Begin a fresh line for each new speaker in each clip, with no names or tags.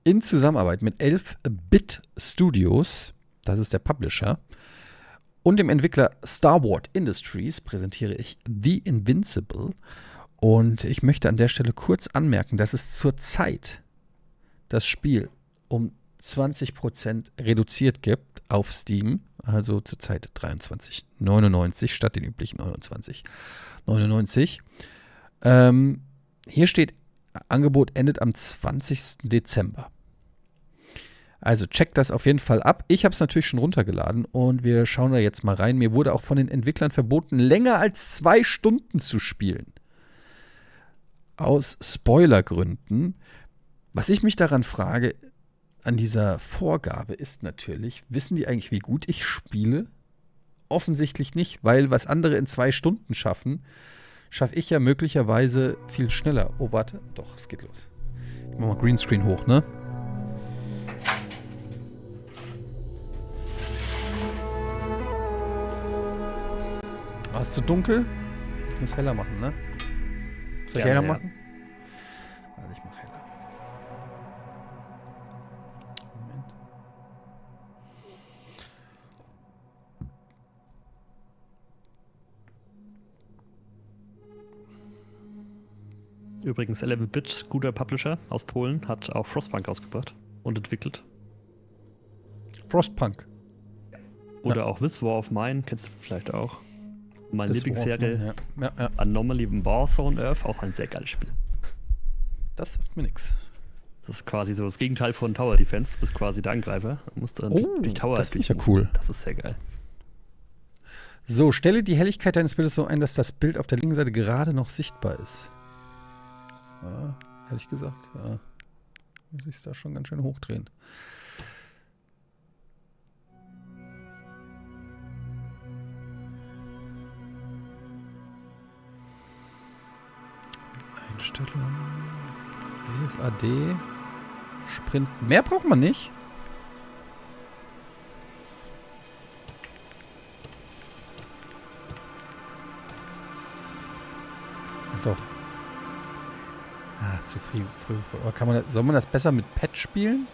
In Zusammenarbeit mit 11-Bit Studios, das ist der Publisher, und dem Entwickler Star Wars Industries präsentiere ich The Invincible. Und ich möchte an der Stelle kurz anmerken, dass es zurzeit das Spiel um 20% reduziert gibt auf Steam. Also zurzeit 23,99 statt den üblichen 29,99. Hier steht, Angebot endet am 20. Dezember. Also checkt das auf jeden Fall ab. Ich habe es natürlich schon runtergeladen und wir schauen da jetzt mal rein. Mir wurde auch von den Entwicklern verboten, länger als 2 Stunden zu spielen. Aus Spoilergründen. Was ich mich daran frage, an dieser Vorgabe ist natürlich, wissen die eigentlich, wie gut ich spiele? Offensichtlich nicht, weil was andere in 2 Stunden schaffen, schaffe ich ja möglicherweise viel schneller. Oh, warte. Doch, es geht los. Ich mach mal Greenscreen hoch, ne? War es zu dunkel? Ich muss heller machen, ne? Soll ich heller machen? Also ich mach heller. Moment.
Übrigens 11-Bit, guter Publisher aus Polen, hat auch Frostpunk ausgebracht und entwickelt.
Frostpunk.
Oder auch This War of Mine, kennst du vielleicht auch. Meine
This
Lieblingsserie,
ja.
Anomaly Wars on Earth, auch ein sehr geiles Spiel.
Das sagt mir nichts.
Das ist quasi so das Gegenteil von Tower Defense. Du bist quasi der Angreifer und musst dann durch Tower.
Das finde ich ja cool.
Das ist sehr geil.
So, stelle die Helligkeit deines Bildes so ein, dass das Bild auf der linken Seite gerade noch sichtbar ist. Ja, ehrlich gesagt, ja. Muss ich es da schon ganz schön hochdrehen. Einstellung. BSAD. Sprint. Mehr braucht man nicht. Doch. Zu früh. Oder soll man das besser mit Pad spielen?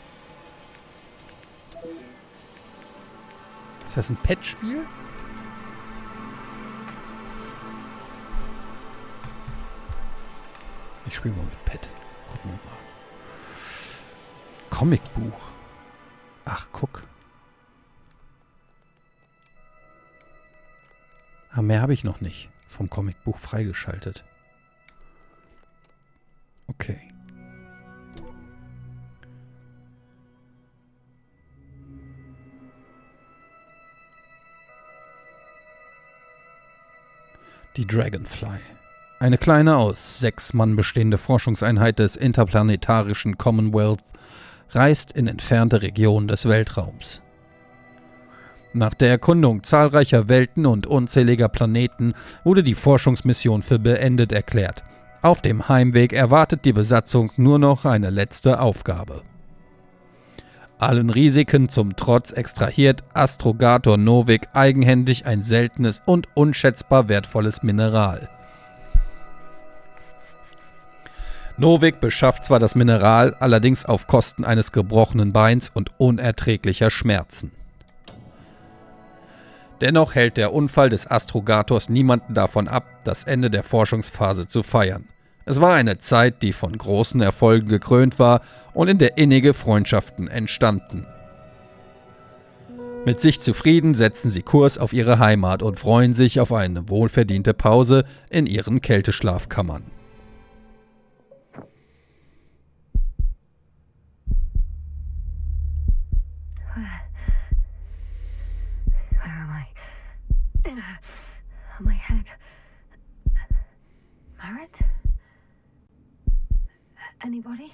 Ist das ein Pad-Spiel? Ich spiele mal mit Pad. Gucken wir mal. Comicbuch. Ach, guck. Mehr habe ich noch nicht vom Comicbuch freigeschaltet. Okay. Die Dragonfly. Eine kleine aus 6 Mann bestehende Forschungseinheit des interplanetarischen Commonwealth reist in entfernte Regionen des Weltraums. Nach der Erkundung zahlreicher Welten und unzähliger Planeten wurde die Forschungsmission für beendet erklärt. Auf dem Heimweg erwartet die Besatzung nur noch eine letzte Aufgabe. Allen Risiken zum Trotz extrahiert Astrogator Novik eigenhändig ein seltenes und unschätzbar wertvolles Mineral. Novik beschafft zwar das Mineral, allerdings auf Kosten eines gebrochenen Beins und unerträglicher Schmerzen. Dennoch hält der Unfall des Astrogators niemanden davon ab, das Ende der Forschungsphase zu feiern. Es war eine Zeit, die von großen Erfolgen gekrönt war und in der innige Freundschaften entstanden. Mit sich zufrieden setzen sie Kurs auf ihre Heimat und freuen sich auf eine wohlverdiente Pause in ihren Kälteschlafkammern.
My head. Merit? Anybody?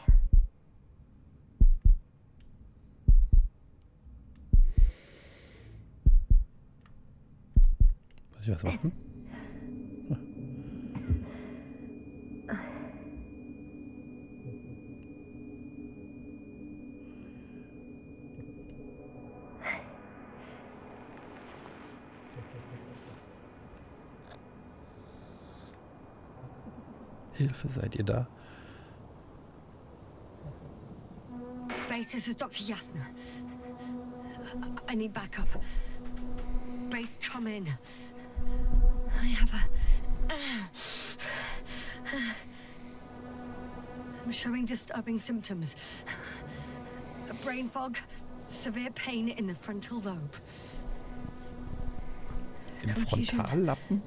Soll ich was machen? Hilfe, seid ihr da?
Base, this is Dr. Yasna. I need backup. Base, come in. I have I'm showing disturbing symptoms. A brain fog, severe pain in the frontal lobe.
Im Frontallappen?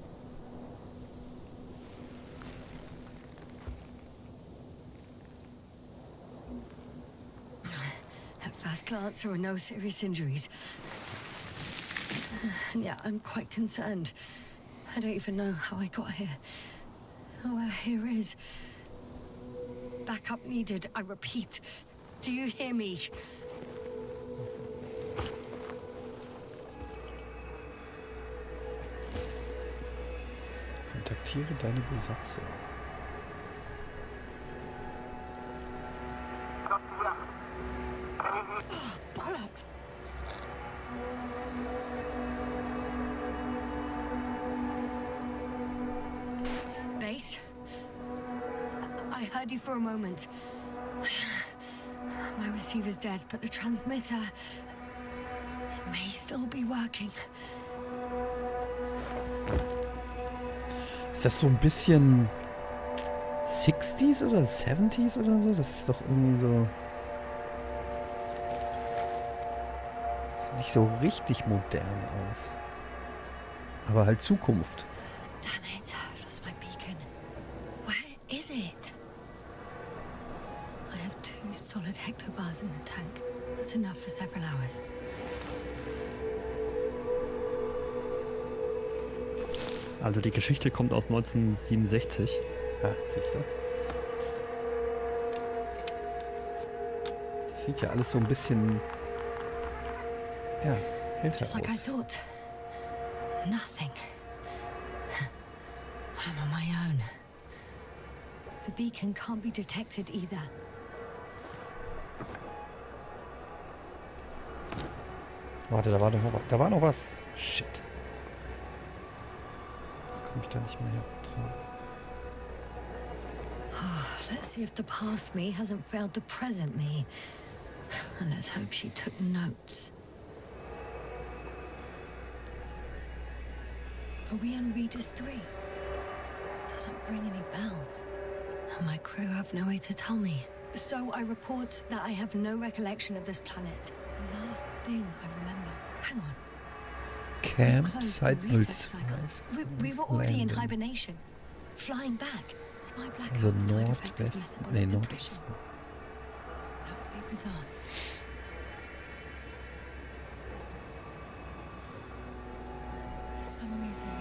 At first glance, there are no serious injuries. And yet, I'm quite concerned. I don't even know how I got here. Where here is. Backup needed, I repeat. Do you hear me?
Kontaktiere deine Besatzung.
Oh, bollocks! Base? I heard you for a moment. My receiver's dead, but the transmitter may still be working.
Ist das so ein bisschen 60s oder 70s oder so? Das ist doch irgendwie so... Sieht nicht so richtig modern aus. Aber halt Zukunft.
Damn it, I've lost my beacon. Where is it? I have 2 solid hectobars in the tank. That's enough for several hours.
Also die Geschichte kommt aus 1967.
Ja, siehst du? Das sieht ja alles so ein bisschen... Ja, älter
Just like I
aus.
thought. Nothing. I'm on my own. The beacon can't be detected either.
Warte, da war noch was. Shit. Jetzt komme ich da nicht mehr drauf.
Let's see if the past me hasn't failed the present me. And let's hope she took notes. Are we on Regis 3? Doesn't ring any bells. And my crew have no way to tell me. So I report that I have no recollection of this planet. The last thing I remember. Hang on.
Campsite
We've closed the research cycle.
02.
We were already in hibernation. Flying back. Is my blackout
Also
side effective
Nordwesten.
metabolic
Nee,
depletion?
Nordosten.
That would be bizarre. For some reason,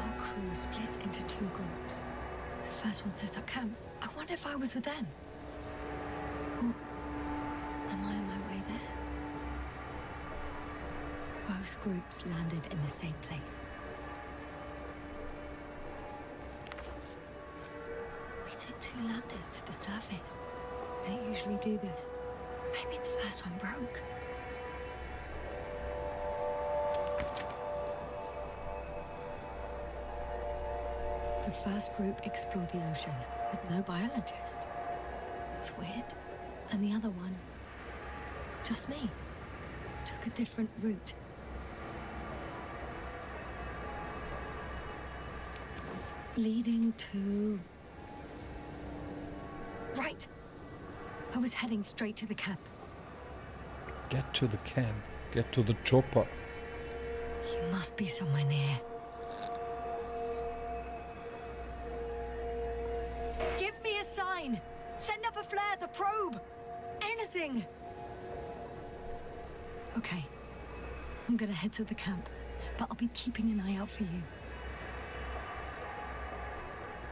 our crew split into 2 groups. The first one set up camp. I wonder if I was with them. Or am I on my way there? Both groups landed in the same place. We took 2 landers to the surface. We don't usually do this. Maybe the first one broke. The first group explored the ocean with no biologist. That's weird. And the other one, just me, took a different route. Leading to... Right. I was heading straight to the camp.
Get to the camp. Get to the chopper.
You must be somewhere near. Give me a sign! Send up a flare, the probe! Anything! Okay. I'm gonna head to the camp, but I'll be keeping an eye out for you.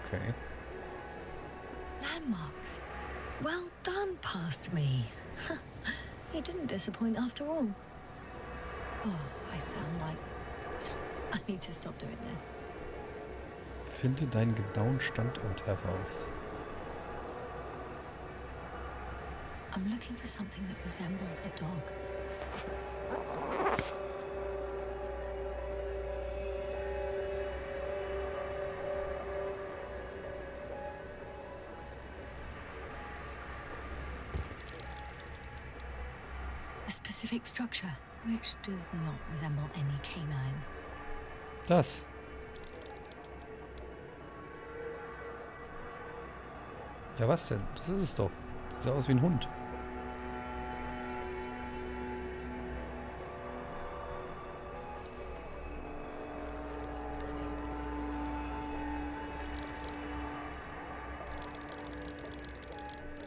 Okay.
Landmarks. Well done, past me. You didn't disappoint after all. Oh, I sound like... I need to stop doing this.
Finde deinen genauen Standort heraus.
I'm looking for something that resembles a dog. A specific structure, which does not resemble any canine.
Das. Ja, was denn? Das ist es doch. Sieht aus wie ein Hund.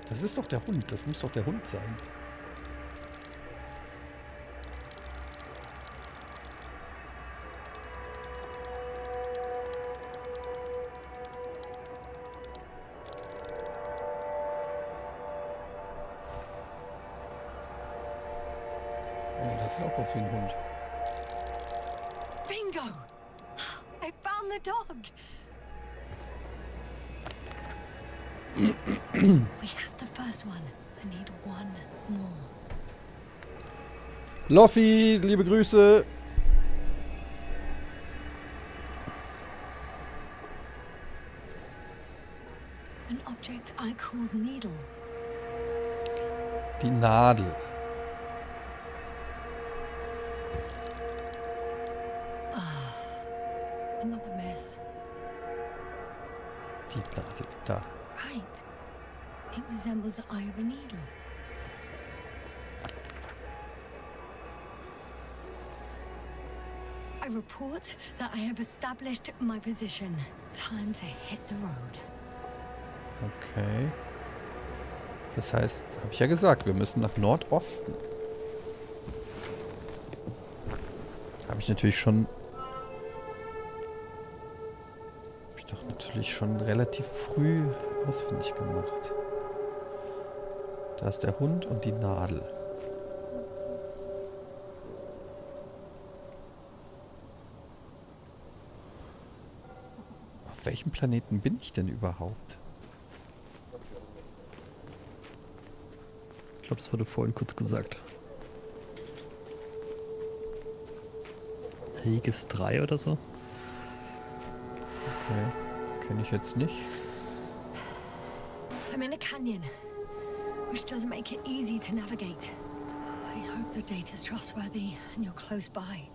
Das ist doch der Hund. Das muss doch der Hund sein. Oh, das sieht auch aus wie ein Hund.
Bingo! I found the dog! We have the first one. I need one more.
Loffi, liebe Grüße.
An object I called needle.
Die Nadel.
Another mess.
Die Nadel. Da.
Right. It resembles the eye of a needle. I report that I have established my position. Time to hit the road.
Okay. Das heißt, habe ich ja gesagt, wir müssen nach Nordosten. Habe ich natürlich schon... Habe ich doch natürlich schon relativ früh ausfindig gemacht. Da ist der Hund und die Nadel. Auf welchem Planeten bin ich denn überhaupt?
Ich glaube, das wurde vorhin kurz gesagt. Regis 3 oder so?
Okay, kenne ich jetzt nicht.
I'm in a canyon, which doesn't make it easy to navigate. I hope the data's trustworthy and you're close by.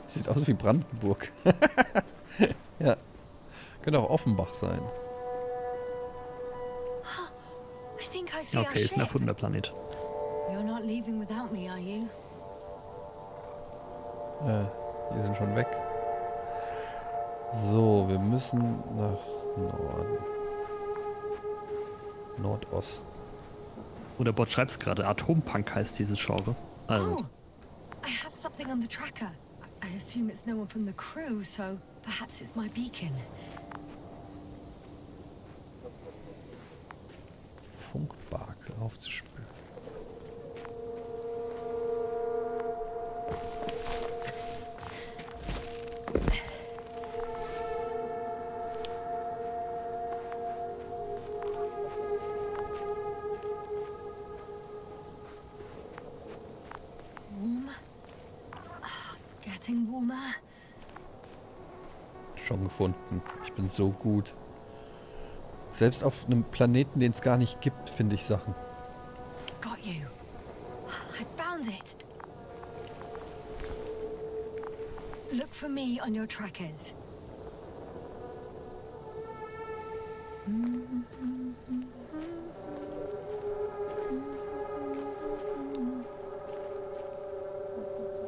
Sieht aus wie Brandenburg. Ja. Könnte auch Offenbach sein.
I think I see our
Okay, ist ein
ship.
erfundener Planet.
You're not leaving without me, are you?
Die sind schon weg. So, wir müssen nach Norden. Nordosten.
Und der Bot schreibt es gerade. Atompunk heißt dieses Genre. Also,
Oh, I have something on the tracker. I assume it's no one from the crew, so perhaps it's my beacon.
Funkbarke aufzuspüren.
Warm? Getting warmer?
Schon gefunden. Ich bin so gut. Selbst auf einem Planeten, den es gar nicht gibt, finde ich Sachen.
Got you. I found it. Look for me on your trackers.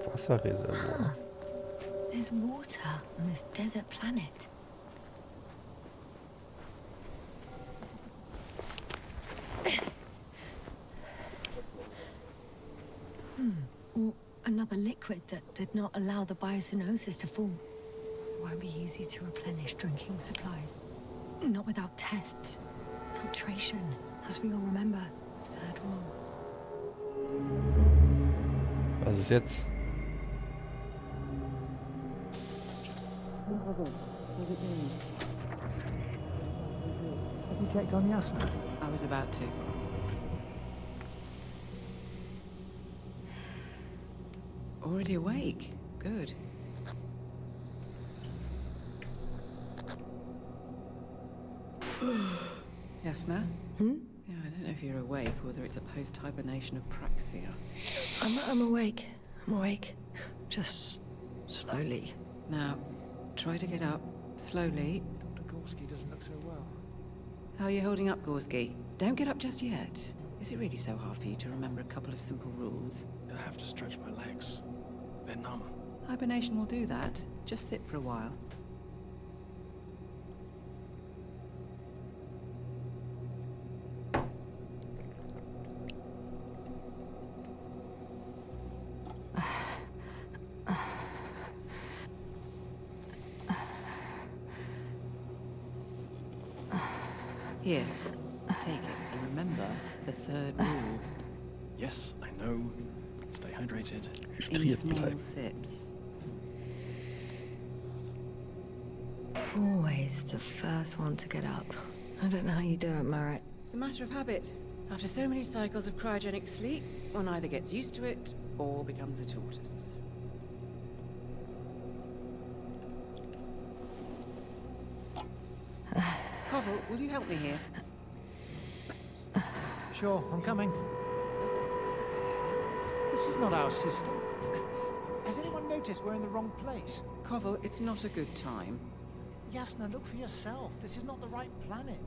Wasserreservoir.
There's water on this desert planet. Or another liquid that did not allow the biocenosis to form. Won't be easy to replenish drinking supplies. Not without tests. Filtration, as we all remember. Third rule.
Was ist jetzt?
Have you checked on Yasna?
I was about to. Already awake? Good. Yasna?
Hmm?
Yeah, I don't know if you're awake or whether it's a post-hibernation apraxia.
I'm awake. I'm awake. Just slowly.
Now, try to get up. Slowly.
Dr. Gorski doesn't look so well.
How are you holding up, Gorski? Don't get up just yet. Is it really so hard for you to remember a couple of simple rules?
I have to stretch my legs. They're numb.
Hibernation will do that. Just sit for a while. Here, take it and remember the third rule.
Yes, I know. Stay hydrated.
In
Hydriert
small
bleiben.
sips.
Always the first one to get up. I don't know how you do it, Merritt.
It's a matter of habit. After so many cycles of cryogenic sleep, one either gets used to it or becomes a tortoise. Koval, will you help me here?
Sure, I'm coming. This is not our system. Has anyone noticed we're in the wrong place?
Koval, it's not a good time.
Yasna, look for yourself. This is not the right planet.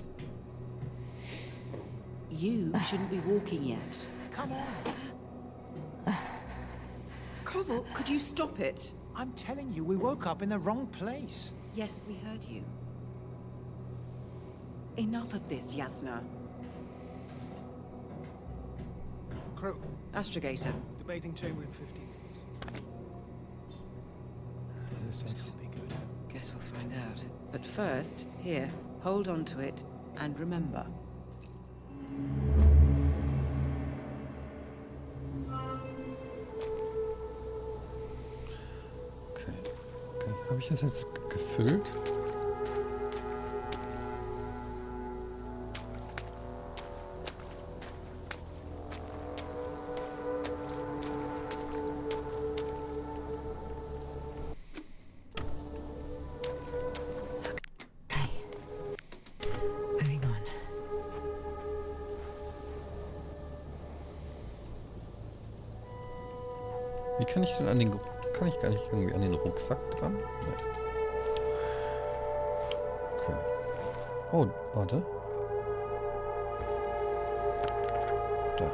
You shouldn't be walking yet.
Come on.
Koval, could you stop it?
I'm telling you, we woke up in the wrong place.
Yes, we heard you. Enough of this, Yasna.
Crew,
Astrogator.
debating chamber in 15 minutes.
Was ist
This
das?
could be good.
Guess we'll find out. But first, here, hold on to it and remember.
Okay. Okay. Habe ich das jetzt gefüllt?
Okay. Moving on.
Wie kann ich denn an den... Kann ich gar nicht irgendwie an den Rucksack dran? Nein. Okay. Oh, warte. Da.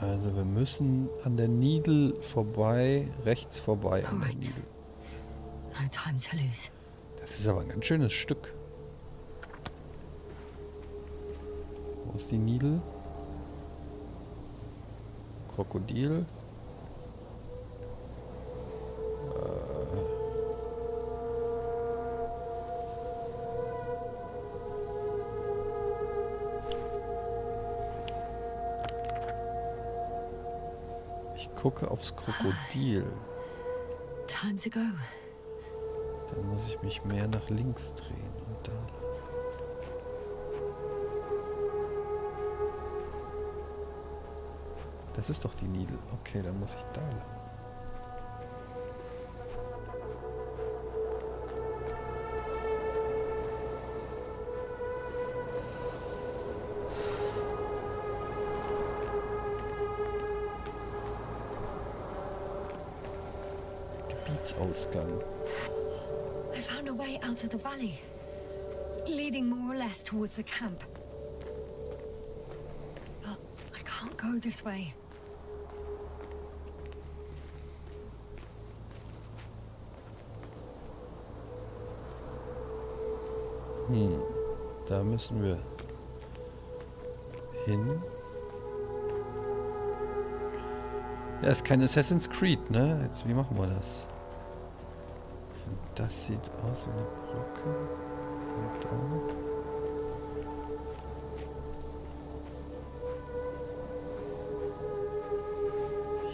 Also wir müssen an der Needle vorbei, rechts vorbei an der
Alright.
Needle.
No time to lose.
Das ist aber ein ganz schönes Stück. Wo ist die Needle? Krokodil. Ich gucke aufs Krokodil.
Time to go.
Dann muss ich mich mehr nach links drehen und da lang. Das ist doch die Needle. Okay, dann muss ich da lang. Gebietsausgang.
I found a way out of the valley, leading more or less towards the camp. But I can't go this way.
Da müssen wir hin. Ja, ist kein Assassin's Creed, ne? Jetzt, wie machen wir das? Und das sieht aus wie eine Brücke. Und da.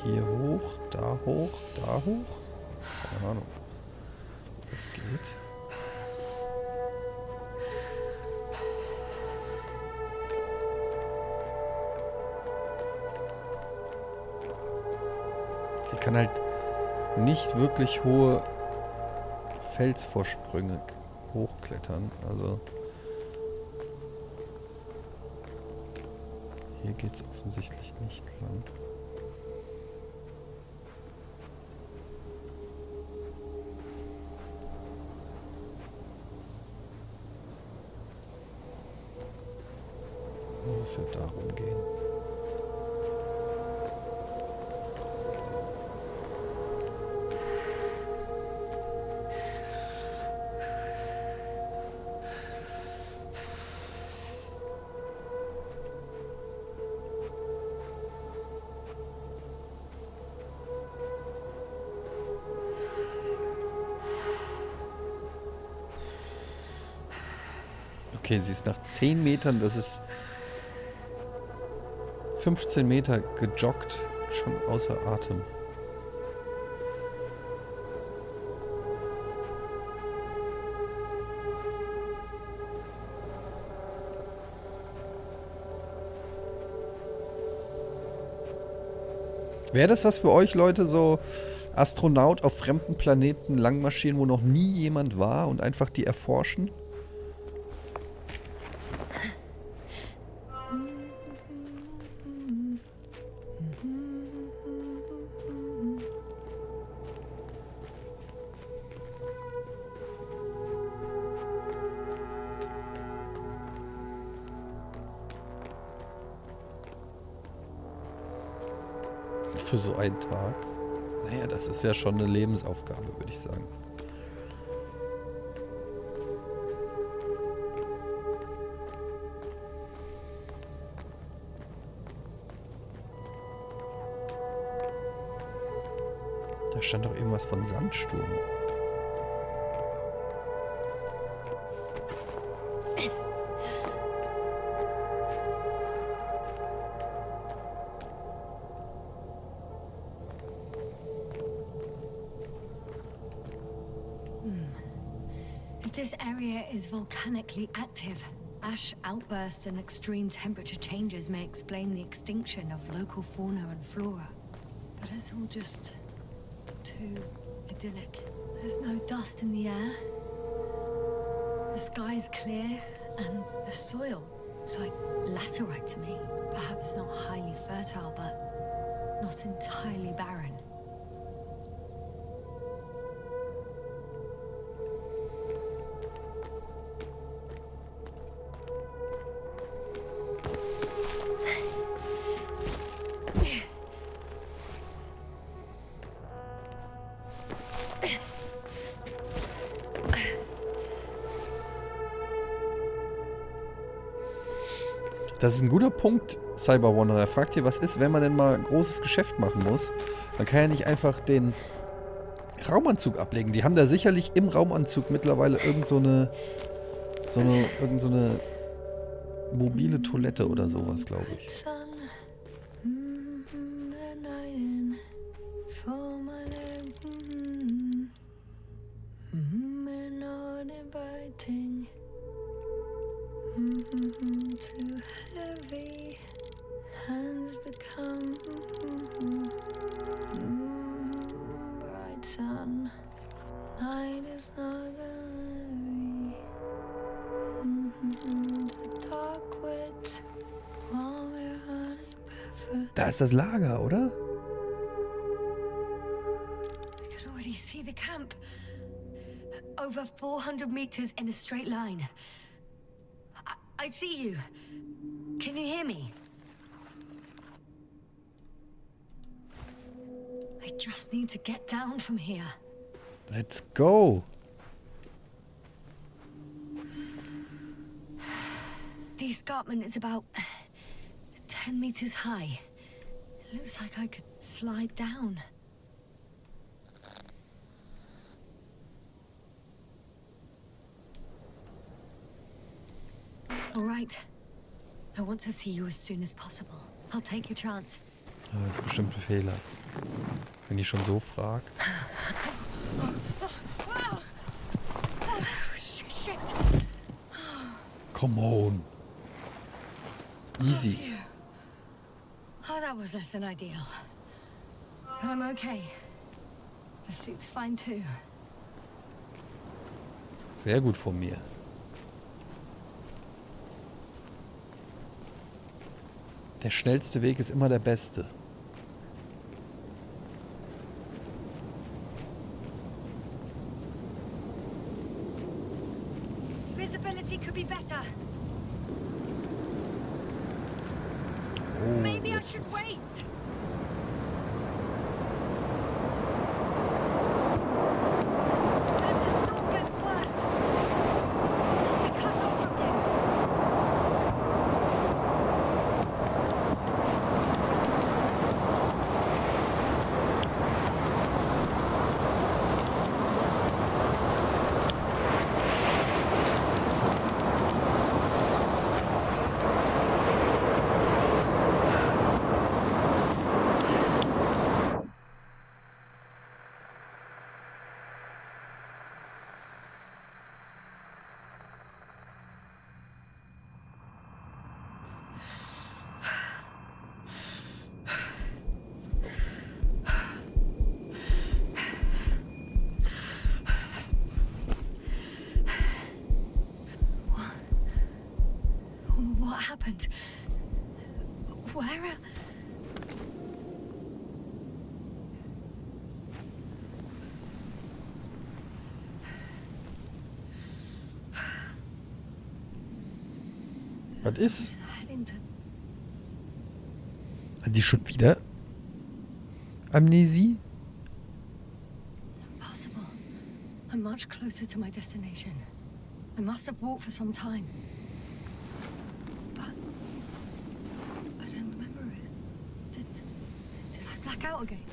Hier hoch, da hoch, da hoch. Keine Ahnung. Das geht. Sie kann halt nicht wirklich hohe Felsvorsprünge hochklettern. Also hier geht es offensichtlich nicht lang. Muss es ja darum gehen. Okay, sie ist nach 10 Metern, das ist 15 Meter gejoggt, schon außer Atem. Wäre das was für euch, Leute, so Astronaut auf fremden Planeten langmarschieren, wo noch nie jemand war und einfach die erforschen? Für so einen Tag? Naja, das ist ja schon eine Lebensaufgabe, würde ich sagen. Da stand doch irgendwas von Sandsturm.
This area is volcanically active. Ash outbursts and extreme temperature changes may explain the extinction of local fauna and flora. But it's all just too idyllic. There's no dust in the air. The sky's clear, and the soil looks like laterite to me. Perhaps not highly fertile, but not entirely barren.
Das ist ein guter Punkt, Cyberwanderer. Er fragt hier, was ist, wenn man denn mal ein großes Geschäft machen muss? Man kann ja nicht einfach den Raumanzug ablegen. Die haben da sicherlich im Raumanzug mittlerweile irgend so eine mobile Toilette oder sowas, glaube ich. Da ist das Lager, oder?
I could already see the camp. Over 400 meters in a straight line. I see you. Can you hear me? I just need to get down from here.
Let's go.
The escarpment is about 10 meters high. It looks like I could slide down. All right. I want to see you as soon as possible. I'll take your chance.
Ah, das ist bestimmt ein Fehler. Wenn die schon so fragt.
Shit.
Come on. Easy.
Oh, that was less than ideal. But I'm okay. The suit's fine too.
Sehr gut von mir. Der schnellste Weg ist immer der beste.
Visibility could be better.
Oh,
Maybe I
jetzt
should
wird's-
wait. And the storm gets worse. I'll be cut off from you. What happened? Where?
Was ist?
Heading to
Hat die schon wieder Amnesie?
Impossible. I'm much closer to my destination. I must have walked for some time. But I don't remember it. Did I black out again?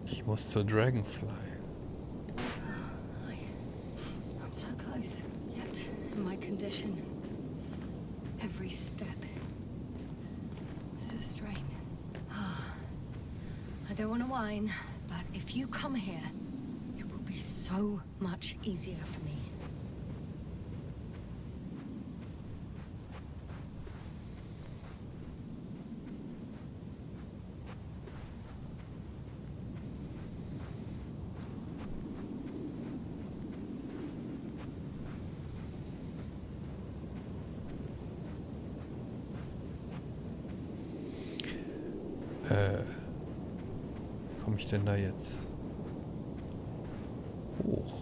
Ich muss zur Dragonfly.
I'm so close, yet in my condition, every step is a strain. I don't want to whine, but if you come here, it will be so much easier for me.
Wie komme ich denn da jetzt hoch?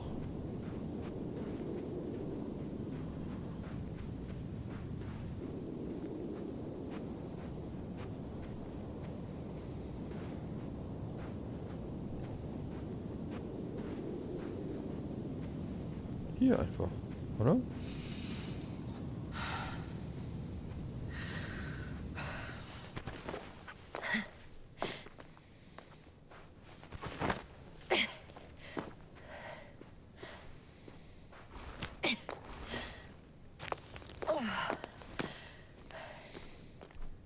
Hier einfach, oder?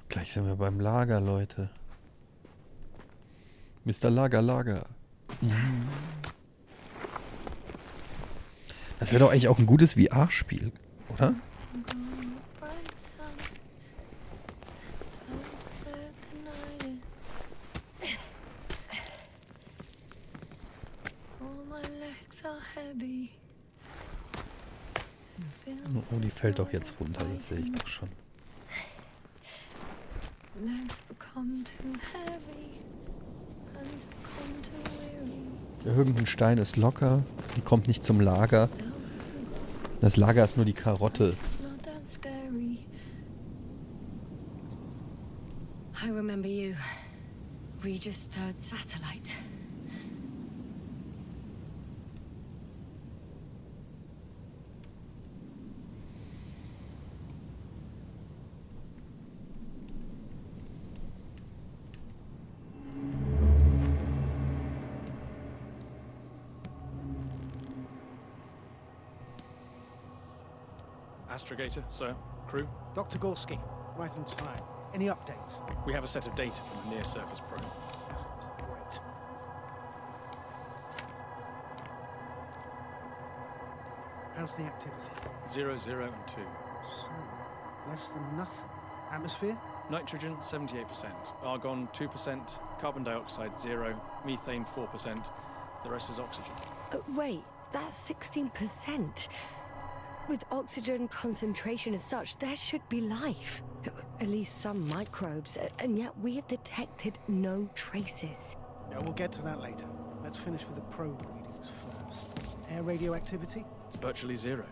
Gleich sind wir beim Lager, Leute. Mr. Lager. Das wäre doch eigentlich auch ein gutes VR-Spiel, oder? Oh, die fällt doch jetzt runter, das sehe ich doch schon. Irgendein Stein ist locker, die kommt nicht zum Lager. Das Lager ist nur die Karotte.
I remember you. Regis' third satellite.
Astrogator, sir. Crew.
Dr. Gorski, right on time. Any updates?
We have a set of data from the near-surface probe.
Great. How's the activity?
0, 0, and 2.
So, less than nothing. Atmosphere?
Nitrogen 78%, argon 2%, carbon dioxide 0, methane 4%. The rest is oxygen.
Wait, that's 16%. With oxygen concentration as such, there should be life. At least some microbes, and yet we have detected no traces.
Yeah, we'll get to that later. Let's finish with the probe readings first. Air radioactivity?
It's virtually 0.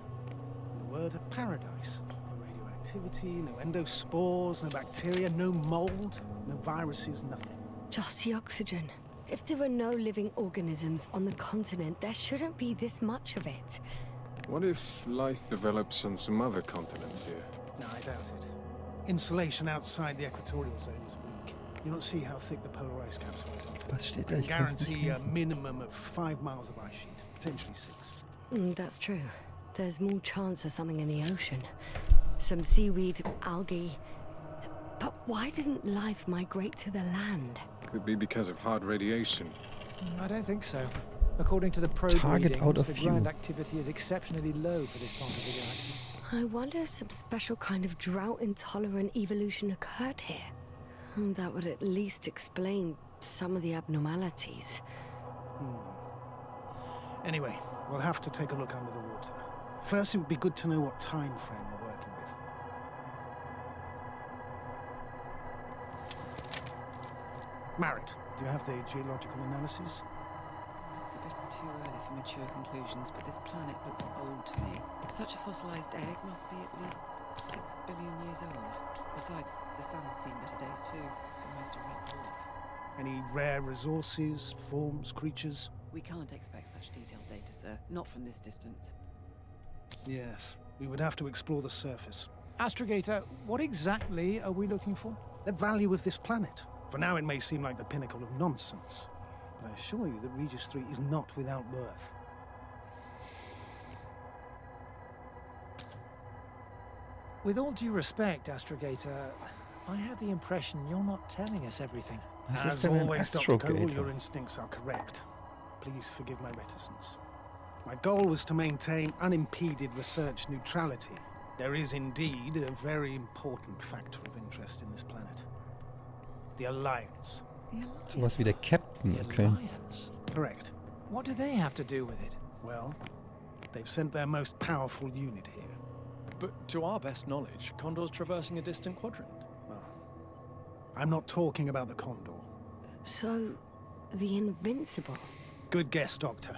The word of paradise. No radioactivity, no endospores, no bacteria, no mold, no viruses, nothing.
Just the oxygen. If there are no living organisms on the continent, there shouldn't be this much of it.
What if life develops on some other continents here?
No, I doubt it. Insulation outside the equatorial zone is weak. You don't see how thick the polar ice caps are, don't
Was steht da?
you?
Ich kann's nicht
Guarantee a
lesen.
minimum of 5 miles of ice sheet, potentially 6.
That's true. There's more chance of something in the ocean. Some seaweed, algae. But why didn't life migrate to the land?
Could be because of hard radiation.
I don't think so. According to the probe
Target
readings,
out of
the
view.
ground activity is exceptionally low for this part of the galaxy.
I wonder if some special kind of drought-intolerant evolution occurred here. That would at least explain some of the abnormalities.
Anyway, we'll have to take a look under the water. First, it would be good to know what time frame we're working with. Marit, do you have the geological analysis?
It's a bit too early for mature conclusions, but this planet looks old to me. Such a fossilized egg must be at least 6 billion years old. Besides, the sun's seen better days too. It's almost a red dwarf.
Any rare resources, forms, creatures?
We can't expect such detailed data, sir. Not from this distance.
Yes, we would have to explore the surface.
Astrogator, what exactly are we looking for?
The value of this planet. For now, it may seem like the pinnacle of nonsense, but I assure you that Regis 3 is not without worth.
With all due respect, Astrogator, I have the impression you're not telling us everything.
Was ist
As
denn ein
always, Dr. Cole, your
Astrogator?
instincts are correct. Please forgive my reticence. My goal was to maintain unimpeded research neutrality. There is indeed a very important factor of interest in this planet. The Alliance.
Sowas wie der Captain,
The
okay.
Alliance.
Correct.
What do they have to do with it?
Well, they've sent their most powerful unit here.
But to our best knowledge, Condor's traversing a distant quadrant.
Well, I'm not talking about the Condor.
So, the Invincible.
Good guess, Doctor.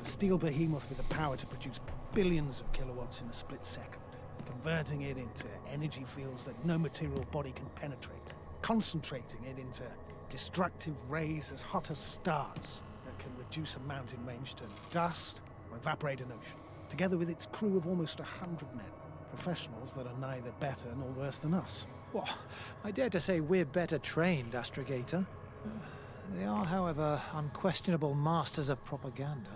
A steel behemoth with the power to produce billions of kilowatts in a split second, converting it into energy fields that no material body can penetrate, concentrating it into destructive rays as hot as stars that can reduce a mountain range to dust or evaporate an ocean, together with its crew of almost 100 men, professionals that are neither better nor worse than us.
Well, I dare to say we're better trained, Astrogator. They are, however, unquestionable masters of propaganda.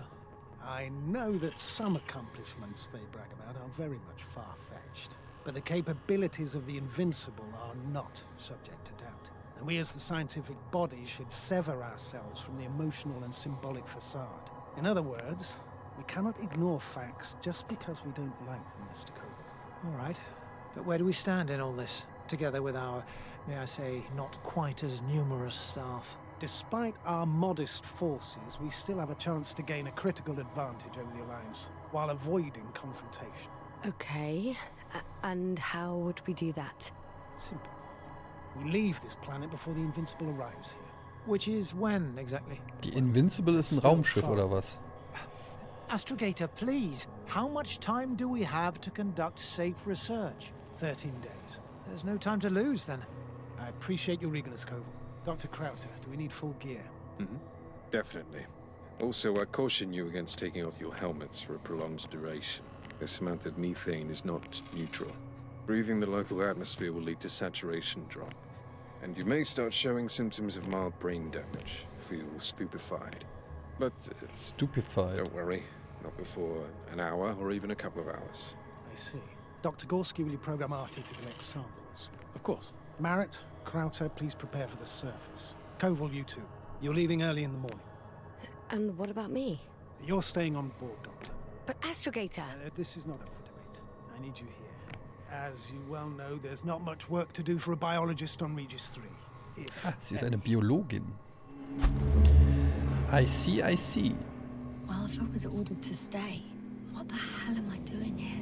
I know that some accomplishments they brag about are very much far-fetched, but the capabilities of the Invincible are not subject to doubt. And we as the scientific body should sever ourselves from the emotional and symbolic facade. In other words, we cannot ignore facts just because we don't like them, Mr. Koval.
All right, but where do we stand in all this, together with our, may I say, not quite as numerous staff?
Despite our modest forces, we still have a chance to gain a critical advantage over the Alliance, while avoiding confrontation.
Okay, and how would we do that?
Simple. We leave this planet before the Invincible arrives here.
Which is when, exactly?
Die Invincible ist ein Raumschiff oder was?
Astrogator, please, how much time do we have to conduct safe research?
13 days.
There's no time to lose, then.
I appreciate your eagerness, Koval. Dr. Krauter, do we need full gear?
Definitely. Also, I caution you against taking off your helmets for a prolonged duration. This amount of methane is not neutral. Breathing the local atmosphere will lead to saturation drop, and you may start showing symptoms of mild brain damage, feel stupefied. But
Stupefied.
don't worry, not before an hour or even a couple of hours.
I see. Dr. Gorski, will you program Artie to collect samples?
Of course.
Marit, Krauter, please prepare for the surface. Koval, you two. You're leaving early in the morning.
And what about me?
You're staying on board, Doctor.
But Astrogator...
This is not up for debate. I need you here. As you well know, there's not much work to do for a biologist on Regis 3.
Sie ist eine Biologin. I see, I see.
Well, if I was ordered to stay, what the hell am I doing here?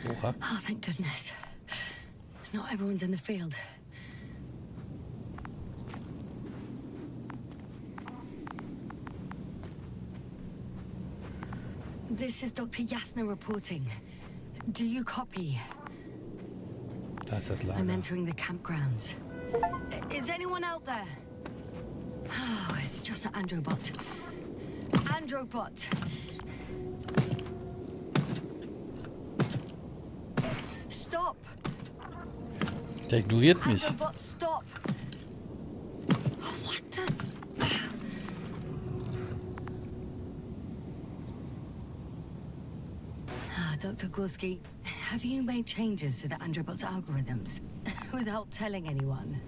Oha.
Oh, thank goodness. Not everyone's in the field. This is Dr. Jasner reporting. Do you copy?
Da ist das Lager.
I'm entering the campgrounds. Is anyone out there? Oh, it's just an Androbot. Androbot! Stop!
Der ignoriert mich.
Androbot, stop! What the... Dr. Gorski, have you made changes to the Androbot's algorithms? Without telling anyone?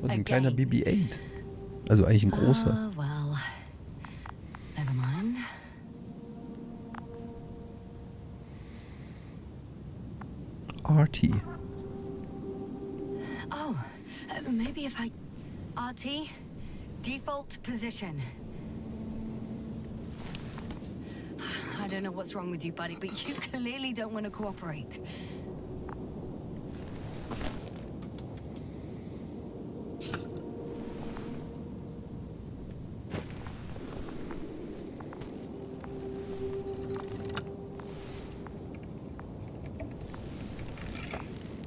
Das ist ein kleiner BB-8. Also eigentlich ein großer.
Well, never mind.
RT.
Oh, maybe if I... RT? Default position. I don't know what's wrong with you, buddy, but you clearly don't want to cooperate.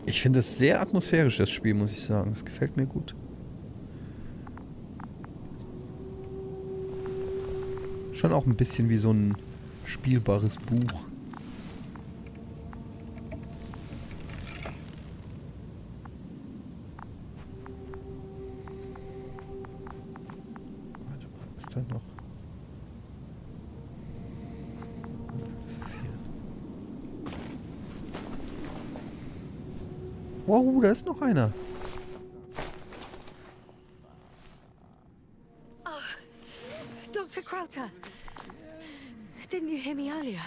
Ich finde es sehr atmosphärisch, das Spiel, muss ich sagen. Es gefällt mir gut. Schon auch ein bisschen wie so ein spielbares Buch. Warte mal, ist da noch? Was ist hier? Wow, da ist noch einer.
Dr. Krauter! Didn't you hear me earlier?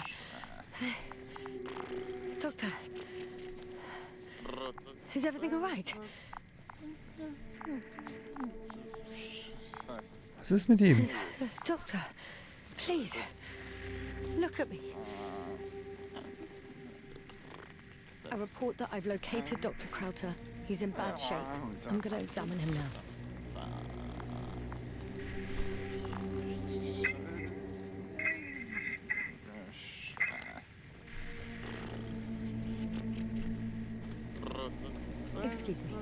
Doctor? Is everything all right?
Was ist mit ihm?
Doctor, please, look at me. I report that I've located Dr. Krauter. He's in bad shape. I'm going to examine him now. Excuse me.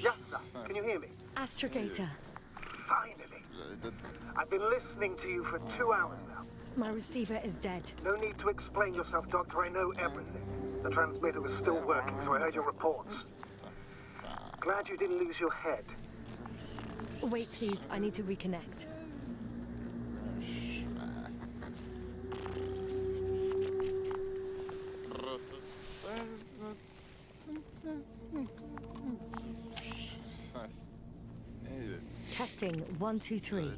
Jasna, can you hear me?
Astrogator.
Finally. I've been listening to you for 2 hours now.
My receiver is dead.
No need to explain yourself, Doctor. I know everything. The transmitter was still working, so I heard your reports. Glad you didn't lose your head.
Wait, please. I need to reconnect. Testing 1, 2, 3.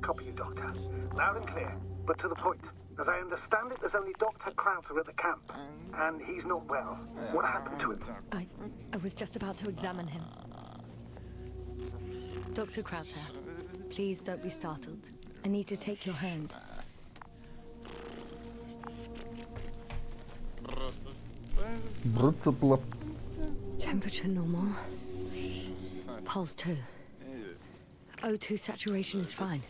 Copy you, Doctor. Loud and clear, but to the point. As I understand it, there's only Dr. Krauter at the camp, and he's not well. What happened to him?
I was just about to examine him. Dr. Krauter, please don't be startled. I need to take your hand. Temperature normal. Pulse 2. O2 saturation is fine.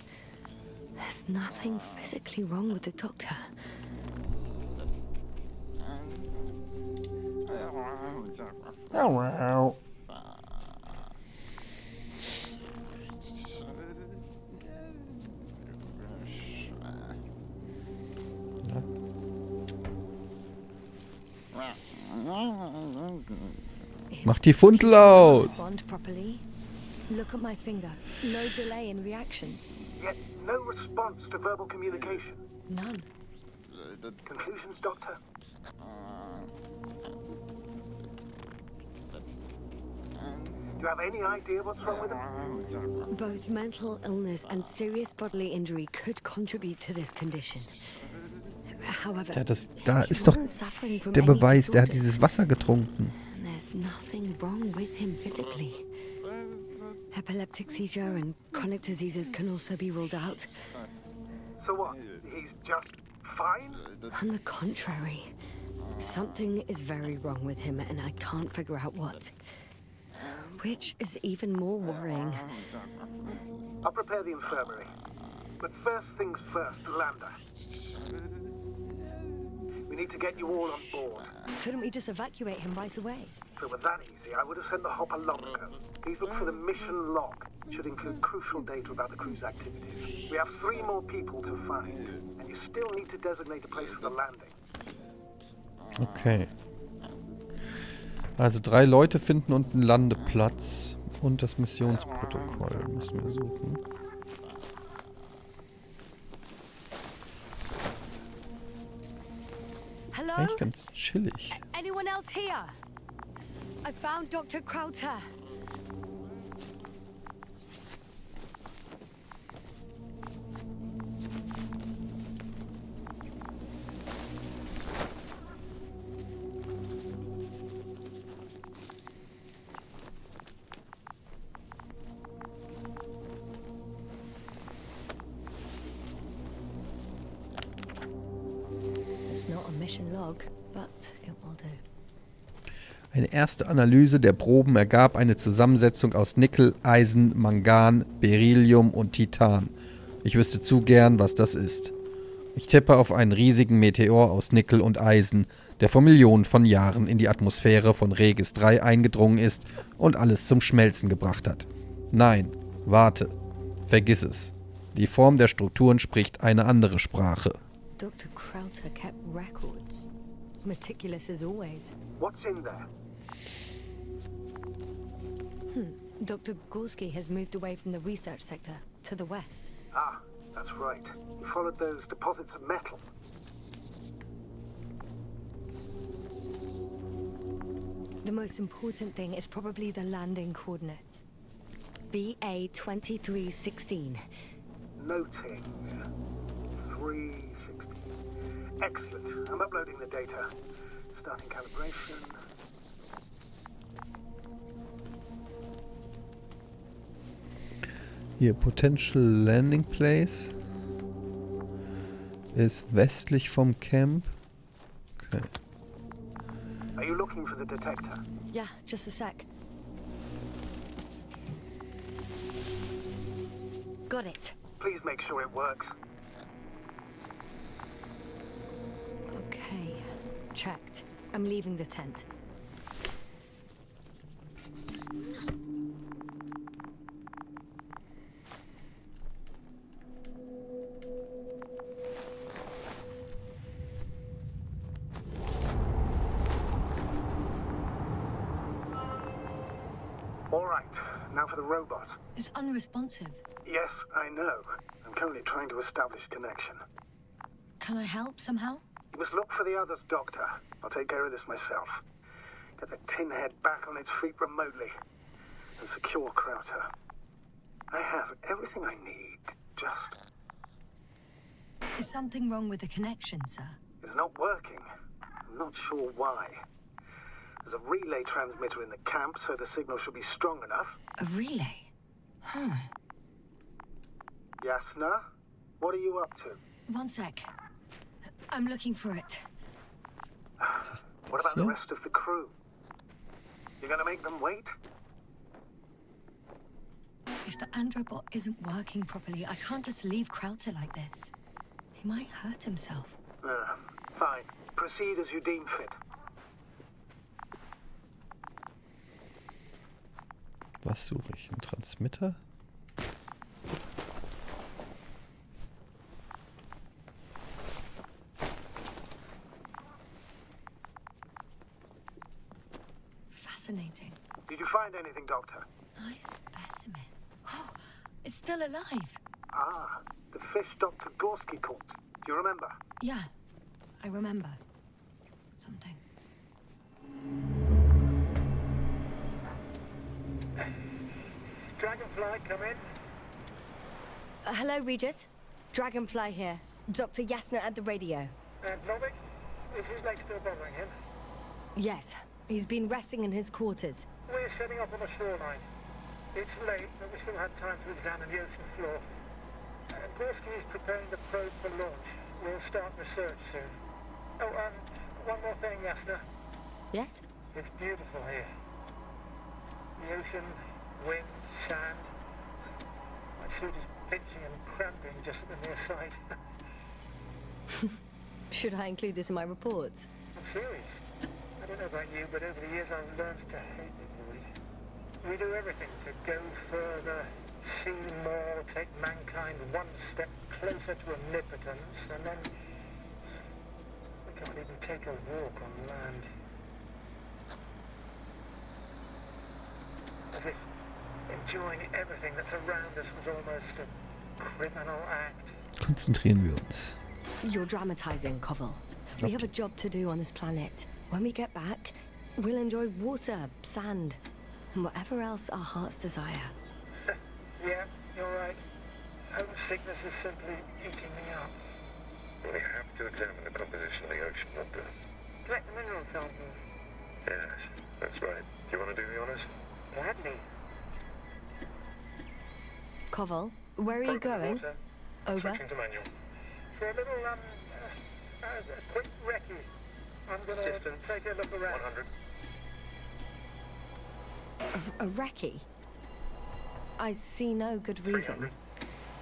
There's nothing physically wrong with the doctor.
Oh, Mach die Fundel aus!
Respond properly. Look at my finger. No delay in reactions.
Yet no response to verbal communication.
None.
Conclusions, Doctor? Do you have any idea what's wrong with him?
Both mental illness and serious bodily injury could contribute to this condition. However,
Ja, da ist doch
wasn't suffering from
der
any
Beweis, der hat
disorders.
dieses Wasser getrunken.
There's nothing wrong with him physically. Epileptic seizure and chronic diseases can also be ruled out.
So what? He's just fine?
On the contrary, something is very wrong with him and I can't figure out what. Which is even more worrying.
I'll prepare the infirmary. But first things first, Lander. We need to get you all on board.
Couldn't we just evacuate him right away?
If it were that easy, I would have sent the hopper long ago. Please look for the mission log. It should include crucial data about the crew's activities. We have 3 more people to find, and you still need to designate a place for the landing.
Okay. Also 3 Leute finden und einen Landeplatz. Und das Missionsprotokoll müssen wir suchen.
Hello?
Eigentlich ganz chillig.
Anyone else here? I found Dr. Krauter. It's not a mission log, but it will do.
Eine erste Analyse der Proben ergab eine Zusammensetzung aus Nickel, Eisen, Mangan, Beryllium und Titan. Ich wüsste zu gern, was das ist. Ich tippe auf einen riesigen Meteor aus Nickel und Eisen, der vor Millionen von Jahren in die Atmosphäre von Regis 3 eingedrungen ist und alles zum Schmelzen gebracht hat. Nein, warte. Vergiss es. Die Form der Strukturen spricht eine andere Sprache.
Dr. Krauter kept records. Meticulous as always.
What's in there?
Dr. Gorski has moved away from the research sector to the west.
Ah, that's right. You followed those deposits of metal.
The most important thing is probably the landing coordinates. BA 2316.
Noting. 360. Excellent. I'm uploading the data. Starting calibration.
Hier, Potential Landing Place ist westlich vom Camp. Okay.
Are you looking for the detector?
Yeah, just a sec. Got it.
Please make sure it works.
Okay, checked. I'm leaving the tent.
All right, now for the robot.
It's unresponsive.
Yes, I know. I'm currently trying to establish connection.
Can I help somehow?
You must look for the others, Doctor. I'll take care of this myself. Get the tin head back on its feet remotely. And secure Krauter. I have everything I need. Just...
Is something wrong with the connection, sir?
It's not working. I'm not sure why. There's a relay transmitter in the camp, so the signal should be strong enough.
A relay? Huh.
Yasna? What are you up to?
One sec. I'm looking for it.
What about the rest of the crew? You're gonna make them wait?
If the androbot isn't working properly, I can't just leave Krauter like this. He might hurt himself.
Fine. Proceed as you deem fit.
Was suche ich? Ein Transmitter?
fascinating.
Did you find anything, Doctor?
Nice specimen. Oh, it's still alive.
Ah, the fish Dr. Gorski caught. Do you remember?
Yeah, I remember. Something.
Dragonfly, come in.
Hello, Regis. Dragonfly here. Dr. Yasna at the radio.
Novik, is his leg still bothering him?
Yes, he's been resting in his quarters.
We're setting up on the shoreline. It's late, but we still have time to examine the ocean floor. Gorski is preparing the probe for launch. We'll start research soon. Oh, one more thing, Yasna.
Yes?
It's beautiful here. The ocean, wind, sand. My suit is pinching and cramping just at the near side.
Should I include this in my reports?
I'm serious. I don't know about you, but over the years I've learned to hate the void. We do everything to go further, see more, take mankind one step closer to omnipotence, and then we can't even take a walk on land. As if enjoying everything that's around us was almost a criminal act.
Konzentrieren wir uns.
You're dramatizing, Koval. We have a job to do on this planet. When we get back, we'll enjoy water, sand, and whatever else our hearts desire.
Yeah, you're right. Homesickness is simply eating me up.
We have to examine the composition of the ocean, Doctor.
Collect the mineral samples.
Yes, that's right. Do you want to do the honors?
Gladly.
Koval, where are you going?
Water.
Over.
Switching to manual. For a little, quick recce. I'm gonna
Distance.
take a look around.
100.
A recce? I see no good reason.
300.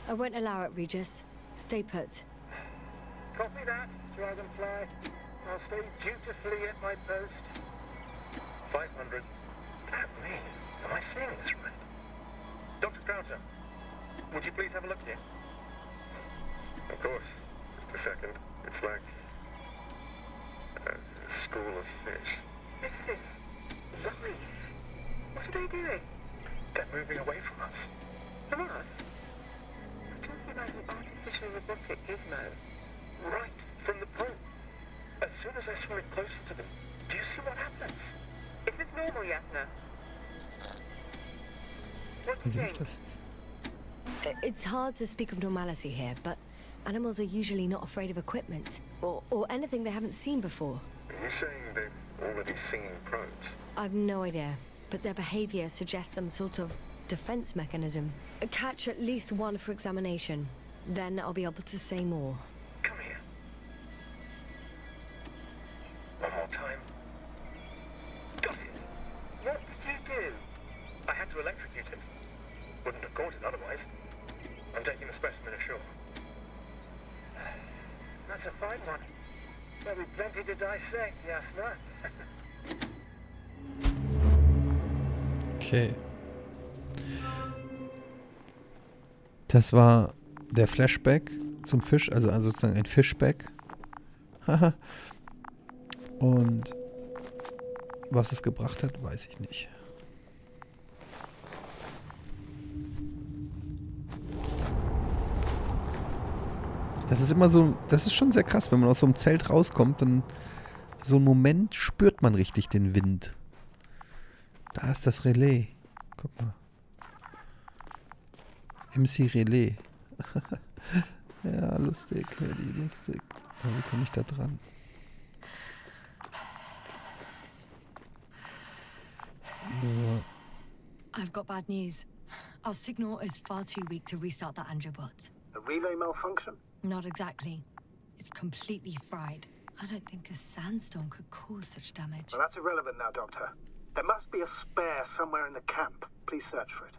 I won't allow it, Regis. Stay put.
Copy that, Dragonfly. I'll stay dutifully at my post.
500.
Damn me. Am I seeing this right?
Dr. Crowther, would you please have a look here? Of course. Just a second. It's like a school of fish.
This is life. What are they doing?
They're moving away from us.
From us? We're talking about an artificial robotic gizmo.
Right from the probe. As soon as I swim it closer to them, do you see what happens?
Is this normal, Yasna?
What do
Wie
you
soll ich
think?
das wissen?
It's hard to speak of normality here, but animals are usually not afraid of equipment or anything they haven't seen before.
Are you saying they've already seen probes?
I've no idea, but their behavior suggests some sort of defense mechanism. Catch at least one for examination. Then I'll be able to say more.
Come here. One more time. Got it.
What did you do?
I had to electrocute it. Wouldn't have caught it otherwise. I'm taking the specimen ashore.
That's a fine one. There'll be plenty to dissect, Yasna.
Okay. Das war der Flashback zum Fisch, also sozusagen ein Fishback. Und was es gebracht hat, weiß ich nicht. Das ist immer so, das ist schon sehr krass, wenn man aus so einem Zelt rauskommt, dann so einen Moment spürt man richtig den Wind. Da ist das Relais. Guck mal. MC Relais. Ja, lustig, Eddie, lustig. Aber wie komme ich da dran? So.
I've got bad news. Our signal is far too weak to restart that Androbot.
A relay malfunction?
Not exactly. It's completely fried. I don't think a sandstorm could cause such damage.
Well, that's irrelevant now, Doctor. There must be a spare somewhere in the camp. Please search for it.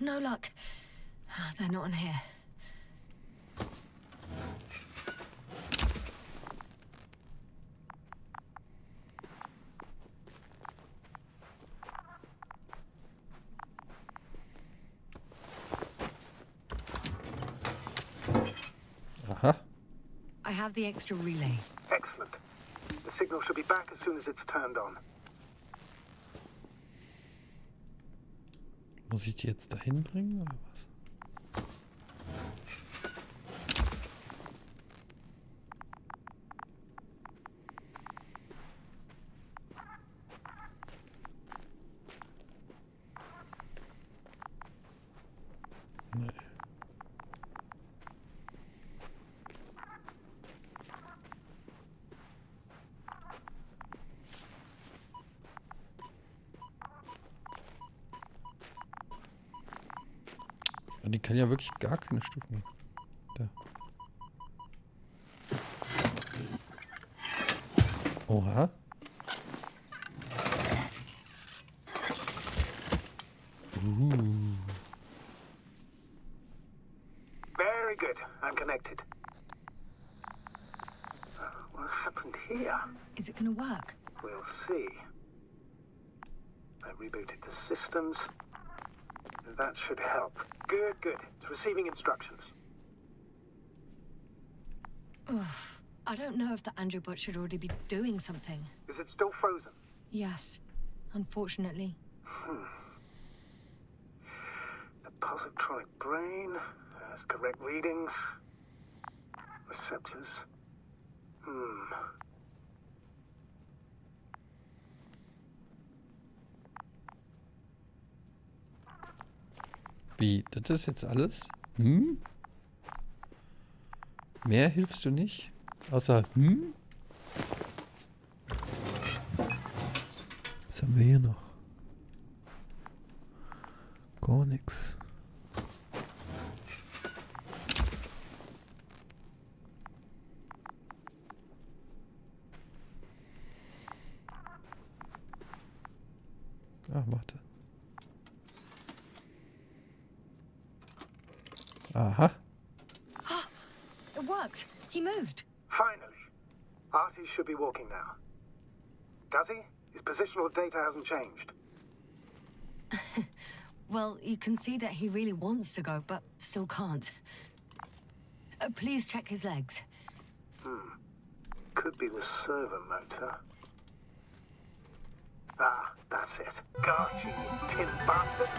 No luck. They're not in here. have the extra relay.
Excellent. The signal should be back as soon as it's turned on.
Muss ich die jetzt dahin bringen oder was? Nee. Die kann ja wirklich gar keine Stufen. Da. Oha.
Very good. I'm connected. What happened here?
Is it gonna work?
We'll see. I rebooted the systems. That should help. Good, good. It's receiving instructions.
Ugh. I don't know if the Androbot should already be doing something.
Is it still frozen?
Yes, unfortunately.
The positronic brain has correct readings. Receptors.
Wie? Das ist jetzt alles? Mehr hilfst du nicht? Außer Was haben wir hier noch? Gar nichts. Ah, warte. Aha.
It worked. He moved.
Finally. Artie should be walking now. Does he? His positional data hasn't changed.
Well, you can see that he really wants to go, but still can't. Please check his legs.
Could be the servo motor. Ah, that's it. Got you, tin bastard.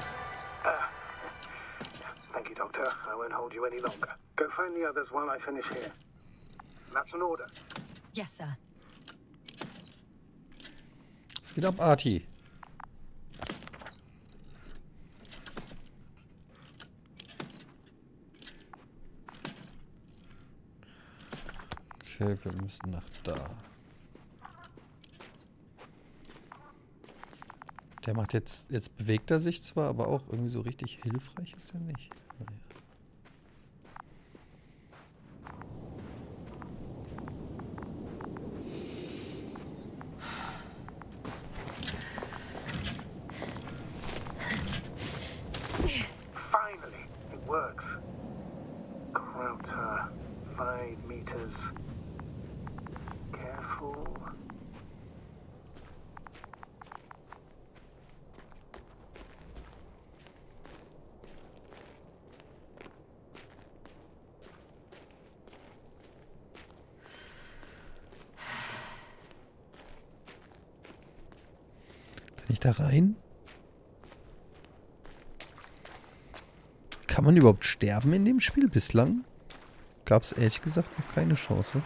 Thank you, Doctor. I won't hold you any longer. Go find the others while I finish here. That's an order.
Yes, sir.
Es geht ab, Artie. Okay, wir müssen nach da. Der macht jetzt bewegt er sich zwar, aber auch irgendwie so richtig hilfreich ist er nicht. Naja.
Finally, it works. Krauter, 5 meters. Careful.
Kann ich da rein? Kann man überhaupt sterben in dem Spiel? Bislang gab es ehrlich gesagt noch keine Chance.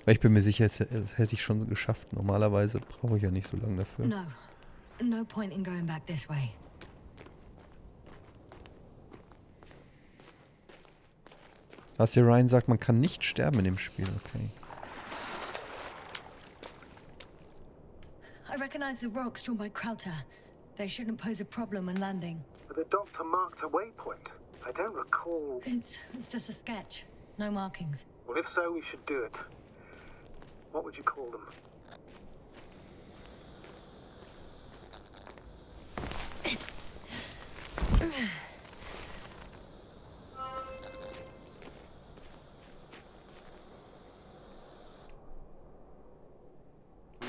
Weil ich bin mir sicher, das hätte ich schon geschafft. Normalerweise brauche ich ja nicht so lange dafür.
No point in going back this way.
Was hier Ryan sagt, man kann nicht sterben in dem Spiel. Okay.
I recognize the rocks drawn by Krauter. They shouldn't pose a problem when landing.
But the doctor marked a waypoint. I don't recall...
It's just a sketch. No markings.
Well, if so, we should do it. What would you call them?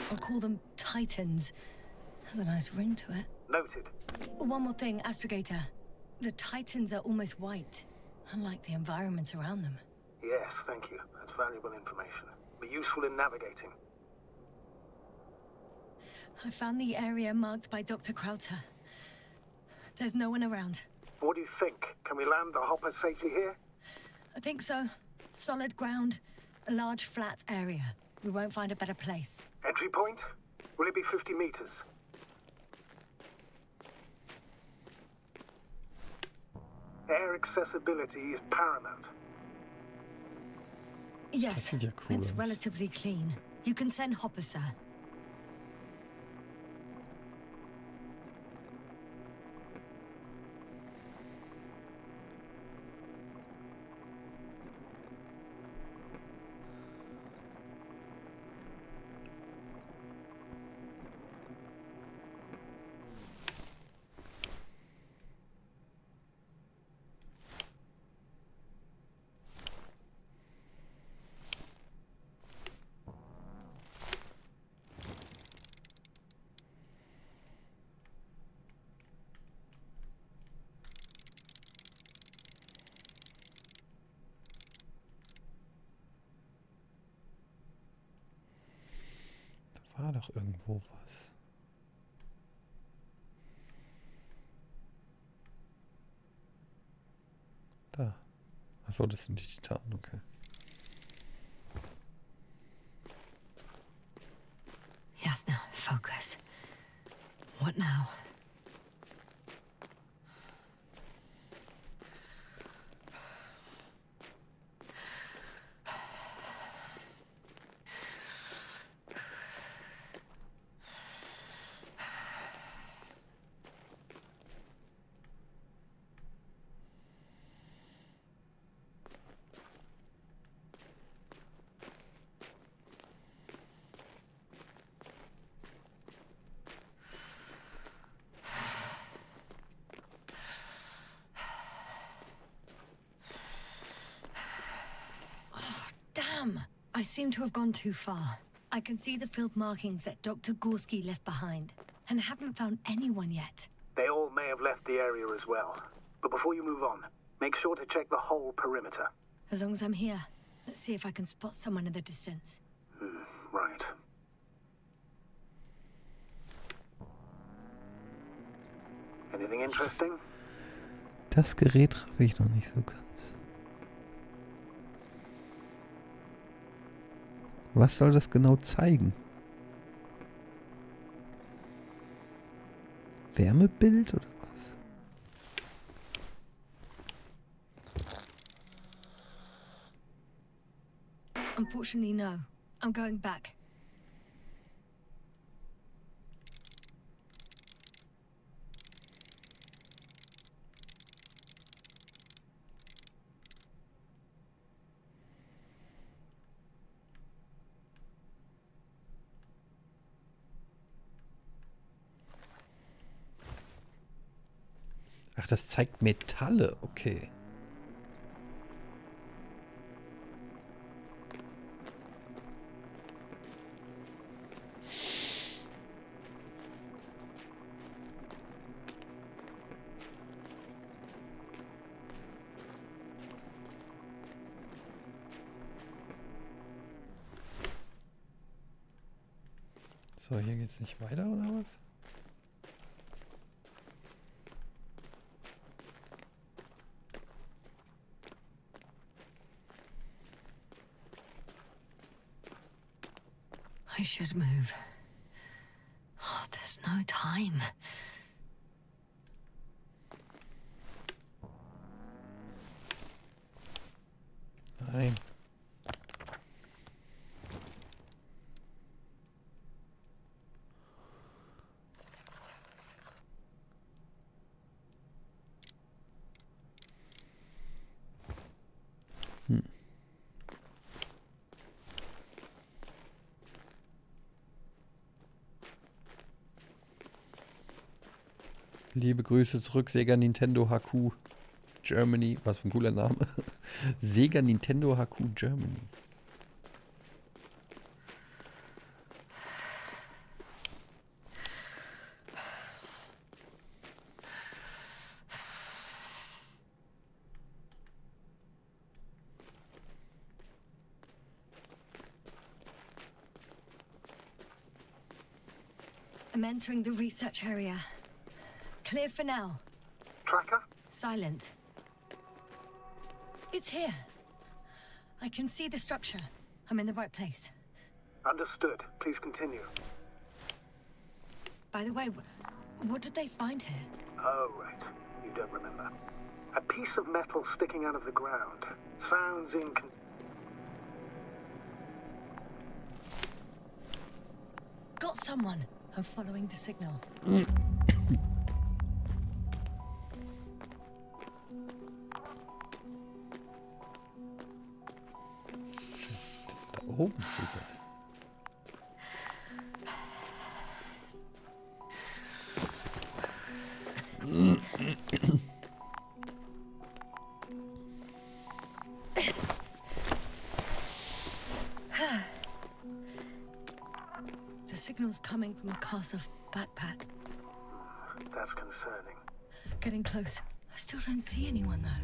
I'll call them Titans. Has a nice ring to it.
Noted.
One more thing, Astrogator. The Titans are almost white, unlike the environment around them.
Yes, thank you. That's valuable information. Be useful in navigating.
I found the area marked by Dr. Krauter. There's no one around.
What do you think? Can we land the hopper safely here?
I think so. Solid ground, a large flat area. We won't find a better place.
Entry point? Will it be 50 meters? Air accessibility is paramount.
Yes,
sieht ja cool
it's
aus.
relatively clean. You can send Hopper, sir.
Da war doch irgendwo was. Da. Achso, das sind die Titanen, okay.
Yasna, focus. What now? Damn! I seem to have gone too far. I can see the field markings that Dr. Gorski left behind, and haven't found anyone yet.
They all may have left the area as well. But before you move on, make sure to check the whole perimeter.
As long as I'm here, let's see if I can spot someone in the distance.
Right. Anything interesting?
Das Gerät treffe ich noch nicht so ganz. Was soll das genau zeigen? Wärmebild oder was?
Unfortunately, no. I'm going back.
Ach, das zeigt Metalle, okay. So, hier geht's nicht weiter, oder was?
I should move. Oh, there's no time.
Nein. Liebe Grüße zurück, Sega Nintendo HQ Germany. Was für ein cooler Name. Sega Nintendo HQ Germany.
I'm entering the research area. Clear for now.
Tracker?
Silent. It's here. I can see the structure. I'm in the right place.
Understood. Please continue.
By the way, what did they find here?
Oh, right. You don't remember. A piece of metal sticking out of the ground. Sounds
Got someone. I'm following the signal.
Da oben zu sein.
The signal's coming from a castle backpack.
That's concerning.
Getting close. I still don't see anyone, though.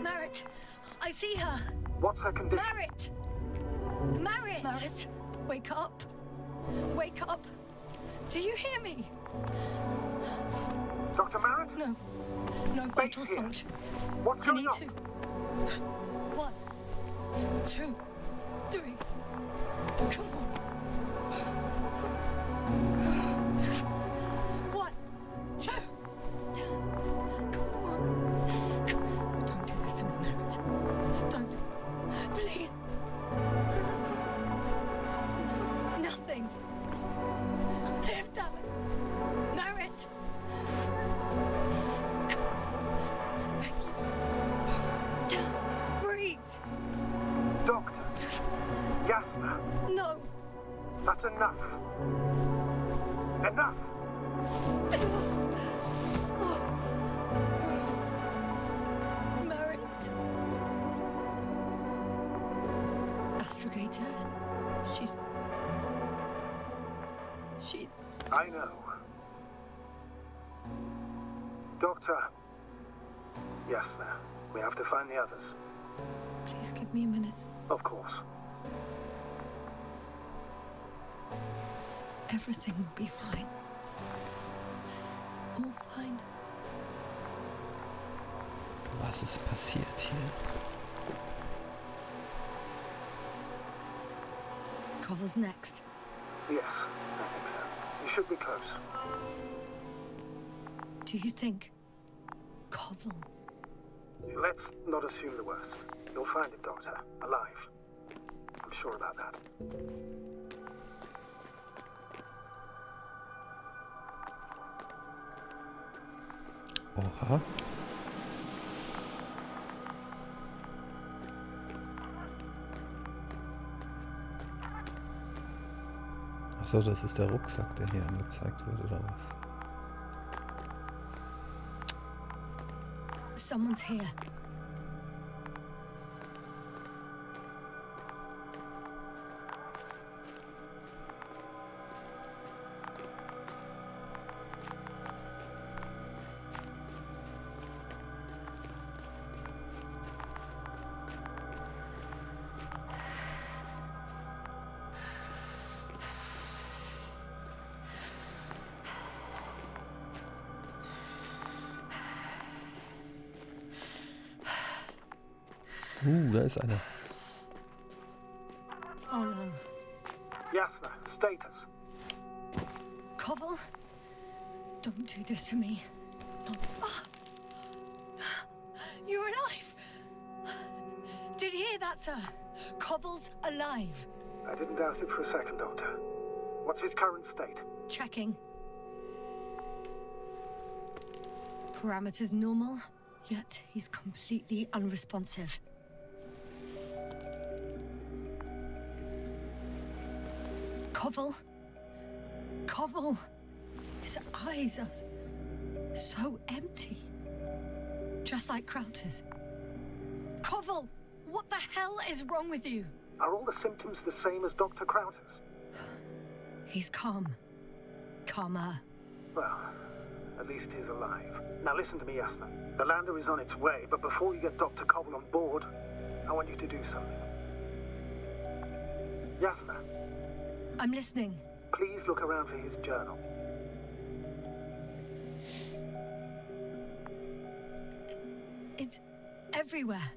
Merritt! I see her!
What's her condition?
Merritt! Merritt! Merritt! Wake up! Wake up! Do you hear me?
Dr. Merritt?
No. No vital
here.
functions.
What's
I
going
need
on?
to. 1, 2, 3. Come on. 1, 2. Come on. Don't do this to me, Merritt. Don't. Please. Nothing. Live, damn it. Merritt. Thank you. Breathe.
Doctor. Yasna.
No.
That's enough. Enough!
Merritt. Astrogator. She's...
I know. Doctor. Yasna, we have to find the others.
Please give me a minute.
Of course.
Everything will be fine. All fine.
Was ist passiert hier?
Koval's next.
Yes, I think so. You should be close.
Do you think Koval?
Let's not assume the worst. You'll find it, Doctor. Alive. I'm sure about that.
Oha. Achso, das ist der Rucksack, der hier angezeigt wird, oder was?
Someone's here.
Da ist einer.
Oh no.
Yasna, status.
Koval? Don't do this to me. No. Ah. You're alive! Did you hear that, sir? Koval's alive.
I didn't doubt it for a second, Doctor. What's his current state?
Checking. Parameters normal, yet he's completely unresponsive. Koval? Koval? His eyes are so empty. Just like Krauter's. Koval! What the hell is wrong with you?
Are all the symptoms the same as Dr. Krauter's?
He's calm. Calmer.
Well, at least he's alive. Now listen to me, Yasna. The lander is on its way, but before you get Dr. Koval on board, I want you to do something. Yasna,
I'm listening.
please look around for his journal.
It's everywhere.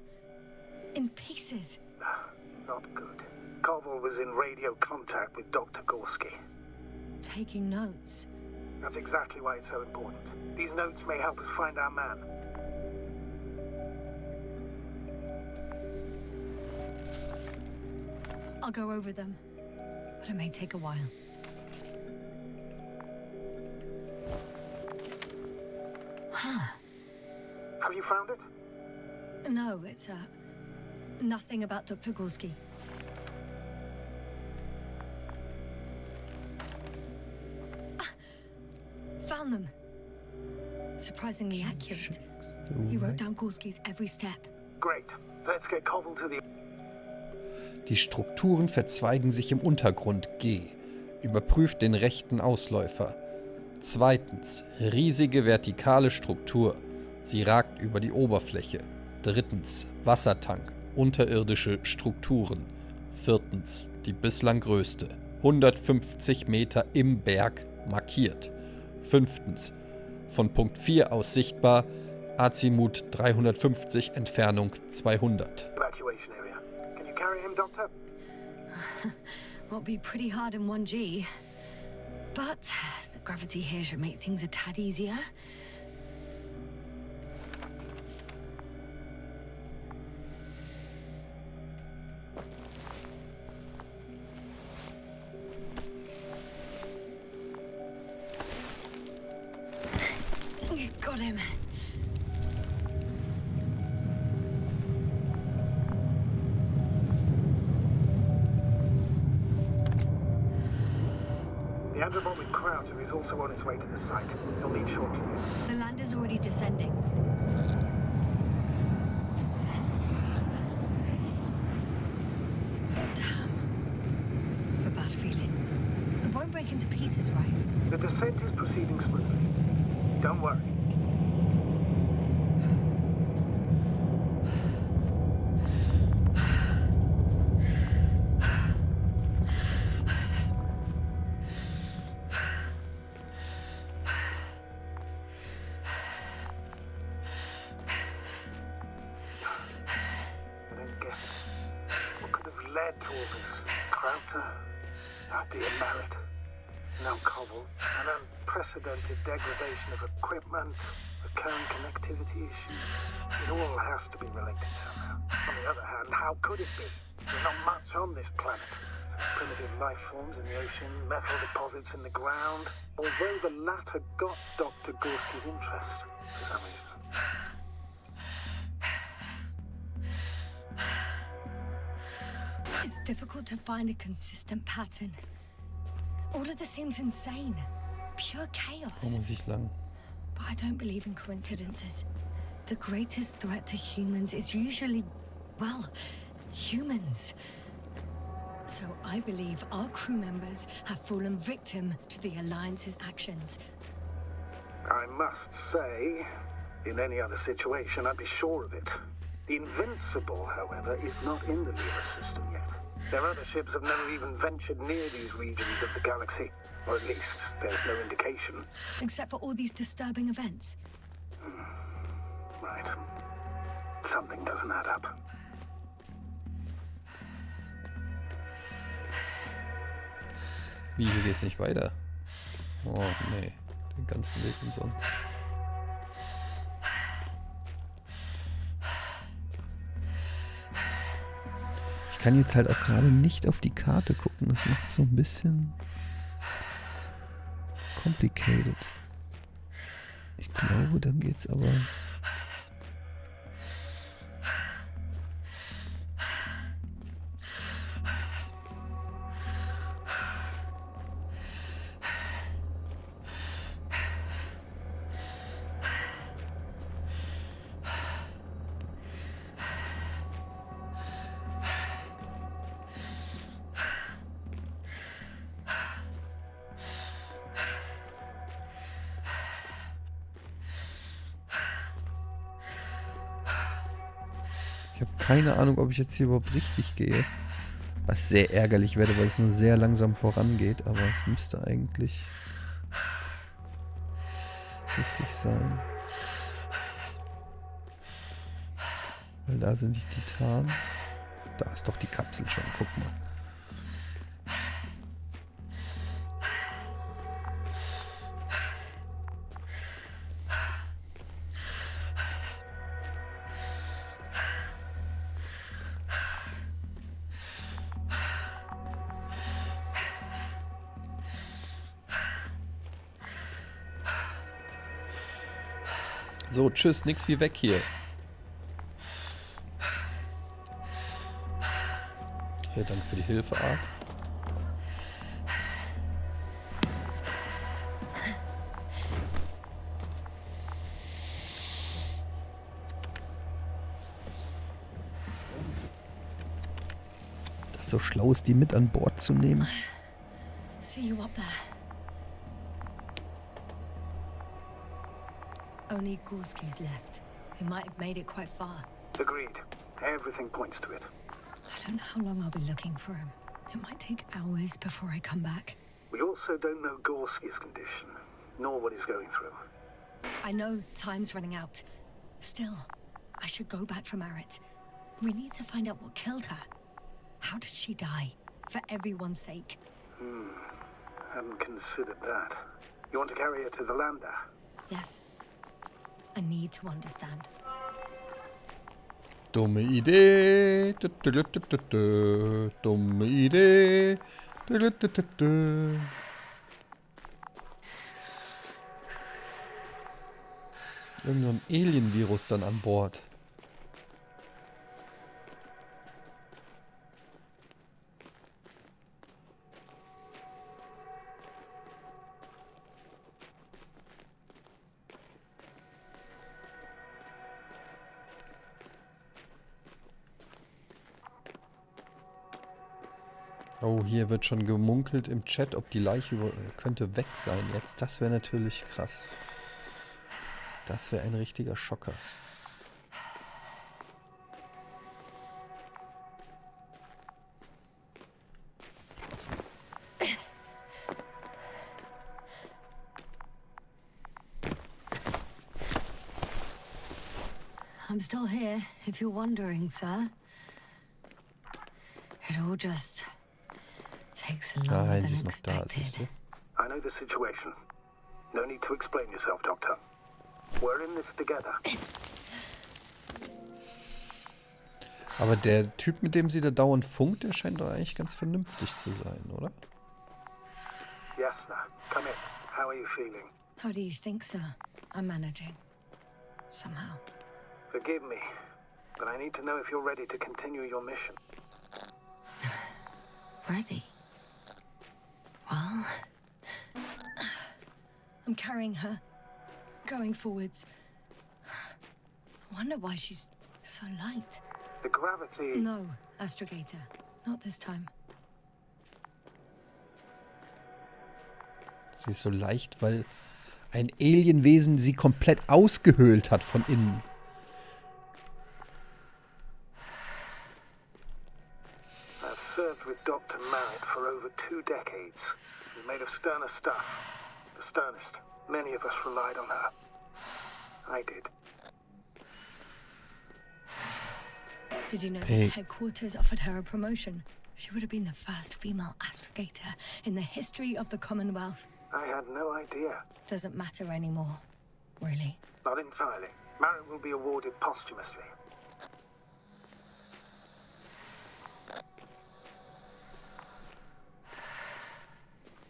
In pieces.
Not good. Koval was in radio contact with Dr. Gorski.
Taking notes.
That's exactly why it's so important. These notes may help us find our man.
I'll go over them. But it may take a while. Huh.
Have you found it?
No, it's nothing about Dr. Gorski. Found them. Surprisingly accurate. He wrote down Gorski's every step.
Great. Let's get Koval to the...
Die Strukturen verzweigen sich im Untergrund G. Überprüft den rechten Ausläufer. Zweitens, riesige vertikale Struktur. Sie ragt über die Oberfläche. Drittens, Wassertank, unterirdische Strukturen. Viertens, die bislang größte, 150 Meter im Berg, markiert. Fünftens, von Punkt 4 aus sichtbar, Azimut 350, Entfernung 200.
evacuation area. Can you carry him, Doctor?
Won't be pretty hard in 1G. But the gravity here should make things a tad easier. Got him.
The Atompunk Crowder is also on its way to the site. You'll need shortly.
The lander's already descending. Damn. I have a bad feeling. It won't break into pieces, right?
The descent is proceeding smoothly. Don't worry. I don't get it. What could have led to all this? Crowder? Dear Merritt. Now Koval. An unprecedented degradation of equipment, recurring connectivity issues. It all has to be related somehow. On the other hand, how could it be? There's not much on this planet. Some primitive life forms in the ocean, metal deposits in the ground. Although the latter got Dr. Gorski's interest for some reason.
It's difficult to find a consistent pattern. All of this seems insane. Pure chaos.
Warum muss ich lang?
But I don't believe in coincidences. The greatest threat to humans is usually, well, humans. So I believe our crew members have fallen victim to the Alliance's actions.
I must say, in any other situation, I'd be sure of it. The Invincible, however, is not in the Lira system yet. Their other ships have never even ventured near these regions of the galaxy. Or at least, there's no indication.
Except for all these disturbing events.
Right. Something doesn't add up.
Wie, hier geht's nicht weiter? Oh, nee. Den ganzen Weg umsonst. Ich kann jetzt halt auch gerade nicht auf die Karte gucken. Das macht so ein bisschen complicated. Ich glaube, dann geht's aber... Ich habe keine Ahnung, ob ich jetzt hier überhaupt richtig gehe. Was sehr ärgerlich wäre, weil es nur sehr langsam vorangeht. Aber es müsste eigentlich richtig sein. Weil da sind die Titanen. Da ist doch die Kapsel schon, guck mal. So, tschüss, nix wie weg hier. Hier, danke für die Hilfe, Art. Das ist so schlau ist, die mit an Bord zu nehmen.
See you up there. Only Gorski's left. We might have made it quite far.
Agreed. Everything points to it.
I don't know how long I'll be looking for him. It might take hours before I come back.
We also don't know Gorski's condition, nor what he's going through.
I know time's running out. Still, I should go back for Marit. We need to find out what killed her. How did she die? For everyone's sake.
Hadn't considered that. You want to carry her to the lander?
Yes. I need to understand.
Dumme Idee. Dumme Idee. Irgend so ein Alien-Virus dann an Bord. Oh, hier wird schon gemunkelt im Chat, ob die Leiche könnte weg sein jetzt. Das wäre natürlich krass. Das wäre ein richtiger Schocker.
I'm still here, if you're wondering, sir. It all just takes longer
Nein,
than
sie ist noch da, siehst
expected.
du?
I know the situation. No need to explain yourself, Doctor. We're in this together.
Aber der Typ, mit dem sie da dauernd funkt, der scheint doch eigentlich ganz vernünftig zu sein, oder?
Yes, sir. Come in. How are you feeling?
How do you think, sir? I'm managing. Somehow.
Forgive me, but I need to know if you're ready to continue your mission.
Ready? Well... I'm carrying her. Going forwards. I wonder why she's so light.
The gravity...
No, Astrogator. Not this time.
Sie ist so leicht, weil ein Alienwesen sie komplett ausgehöhlt hat von innen.
I've served with Dr. Merritt for over 2 decades. She's made of sterner stuff. The sternest. Many of us relied on her. I did.
Did you know
Hey.
that headquarters offered her a promotion? She would have been the first female astrogator in the history of the Commonwealth.
I had no idea.
Doesn't matter anymore, really.
Not entirely. Merritt will be awarded posthumously.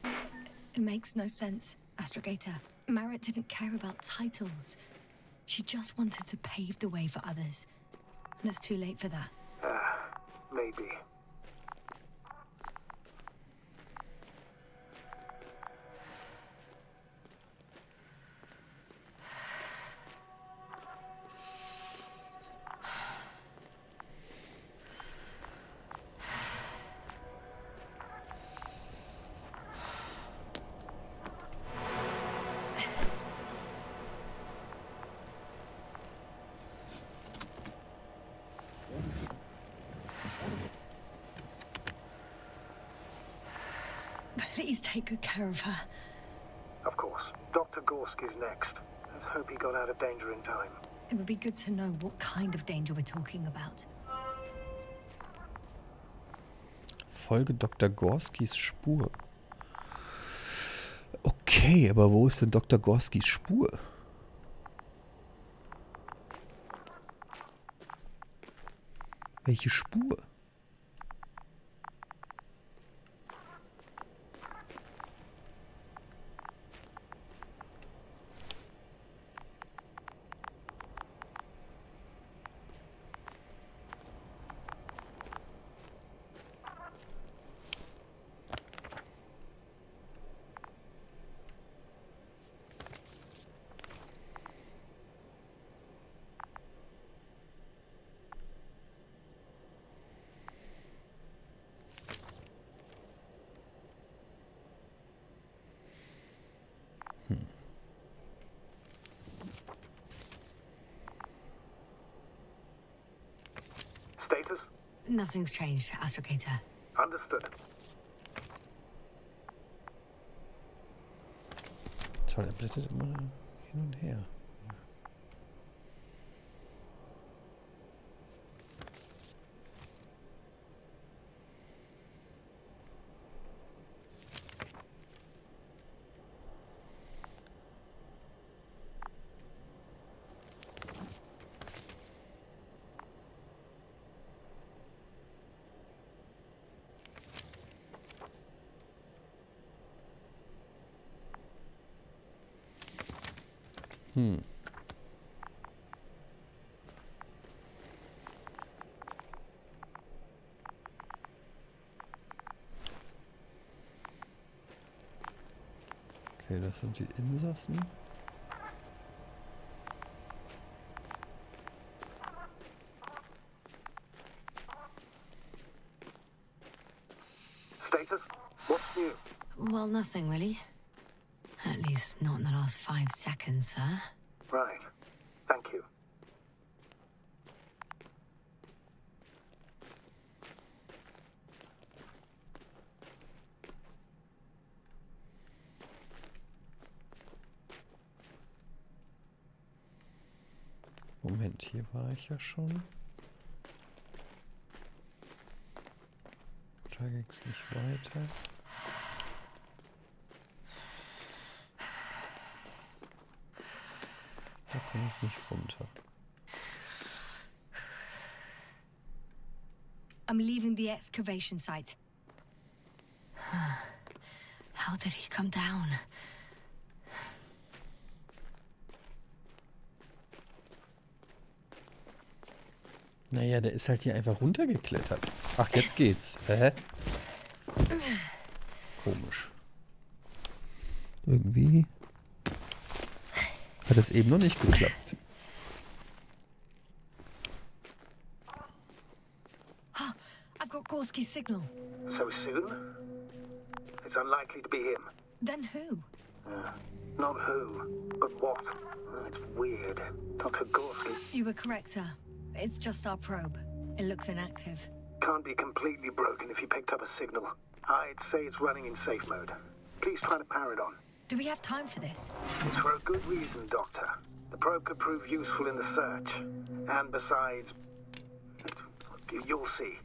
It makes no sense, Astrogator. Marit didn't care about titles. She just wanted to pave the way for others. And it's too late for that.
Maybe.
Please take good care of her.
Of course. Dr. Gorski's next. Let's hope he got out of danger in time.
It would be good to know what kind of danger we're talking about.
Folge Dr. Gorskis Spur. Okay, aber wo ist denn Dr. Gorskis Spur? Welche Spur?
Status?
Nothing's changed, Astrogator.
Understood.
Toll, er blättert immer hin und her. Okay, das sind die Insassen.
Status? What's new?
Well, nothing really. At least not in the last 5 seconds, sir.
Right. Thank you.
Moment, hier war ich ja schon. Da ging es nicht weiter. Da komme ich nicht runter.
I'm leaving the excavation site. How did he come down?
Naja, der ist halt hier einfach runtergeklettert. Ach, jetzt geht's. Hä? Komisch. Irgendwie hat es eben noch nicht geklappt.
I've got Gorski's signal.
So soon? It's unlikely to be him.
Then who?
Not who, but what. It's weird. Dr. Gorski
You were correct, sir. It's just our probe. It looks inactive.
can't be completely broken if you picked up a signal. I'd say it's running in safe mode. Please try to power it on.
Do we have time for this?
It's for a good reason, Doctor. The probe could prove useful in the search. And besides, you'll see.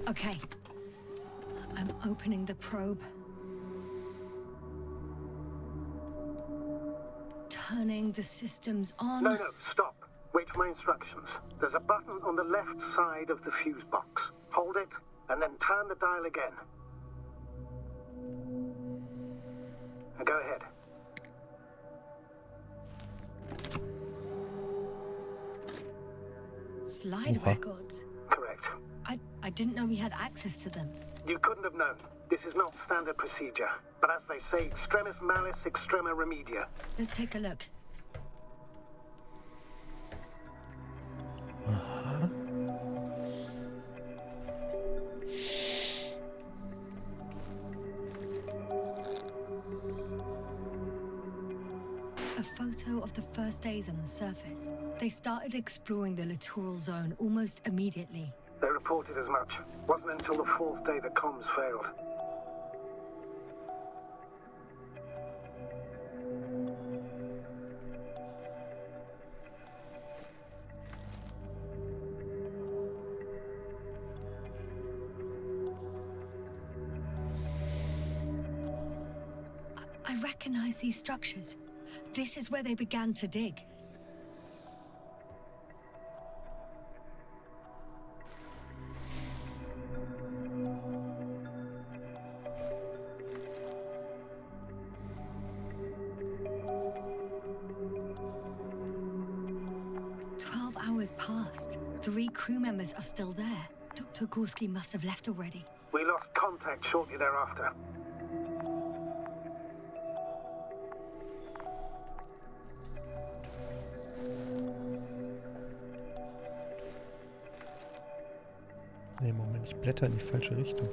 Okay. I'm opening the probe. Turning the systems on.
No, stop. Wait for my instructions. There's a button on the left side of the fuse box. Hold it, and then turn the dial again. Now go ahead.
Slide records.
Correct.
I didn't know we had access to them.
You couldn't have known. This is not standard procedure. But as they say, extremis malice, extrema remedia.
Let's take a look. A photo of the first days on the surface. They started exploring the littoral zone almost immediately.
They reported as much. Wasn't until the fourth day that comms failed.
I recognize these structures. This is where they began to dig. Passed. 3 crew members are still there. Dr. Gorski must have left already.
We lost contact shortly thereafter.
Nee, Moment, ich blätter in die falsche Richtung.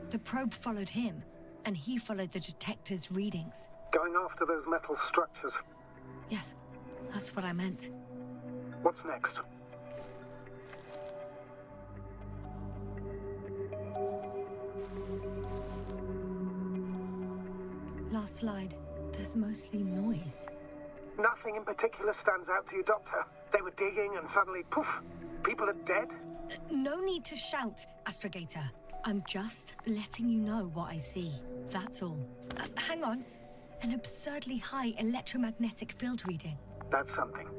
The probe followed him, and he followed the detector's readings.
Going after those metal structures.
Yes, that's what I meant.
What's next?
Last slide. There's mostly noise.
Nothing in particular stands out to you, Doctor? They were digging and suddenly, poof, people are dead?
No need to shout, Astrogator. I'm just letting you know what I see. That's all. Hang on. An absurdly high electromagnetic field reading.
That's something.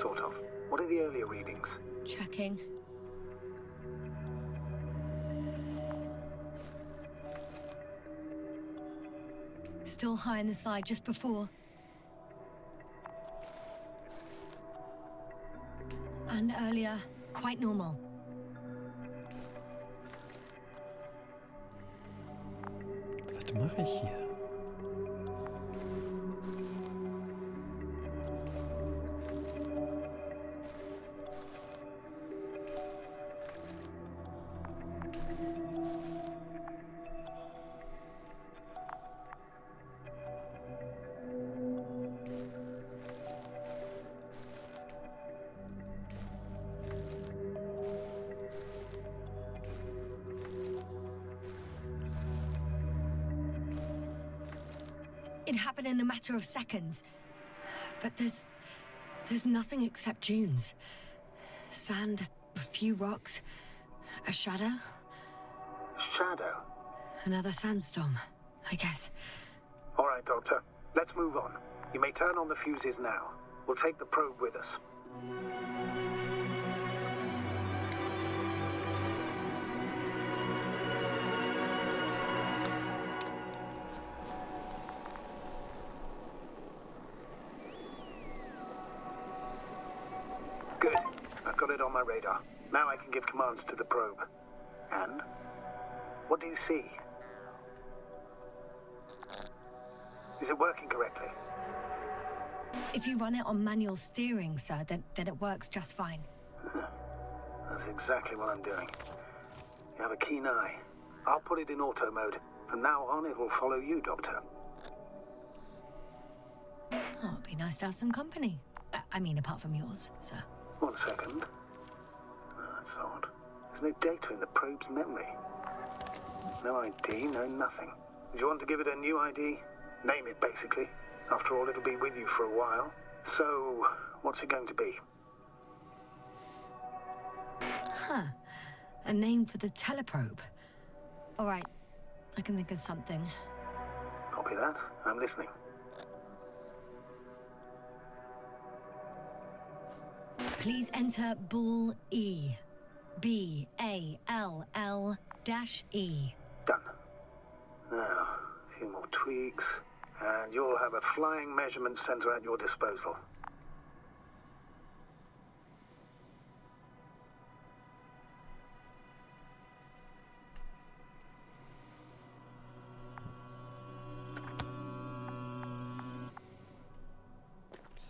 Sort of. What are the earlier readings?
Checking. Still high in the slide just before. And earlier, quite normal.
Was mache ich hier?
It happened in a matter of seconds. But there's nothing except dunes. Sand, a few rocks, a shadow.
Shadow?
Another sandstorm, I guess.
All right, Doctor. Let's move on. You may turn on the fuses now. We'll take the probe with us. Good. I've got it on my radar. Now I can give commands to the probe. And? What do you see? Is it working correctly?
If you run it on manual steering, sir, then it works just fine.
That's exactly what I'm doing. You have a keen eye. I'll put it in auto mode. From now on, it will follow you, Doctor.
Oh, it'd be nice to have some company. I mean, apart from yours, sir.
1 second. That's odd. There's no data in the probe's memory. No ID, no nothing. Do you want to give it a new ID? Name it, basically. After all, it'll be with you for a while. So, what's it going to be?
Huh. A name for the teleprobe. All right. I can think of something.
Copy that. I'm listening.
Please enter Ball E. BALL-E.
Done. Now, a few more tweaks, and you'll have a flying measurement center at your disposal.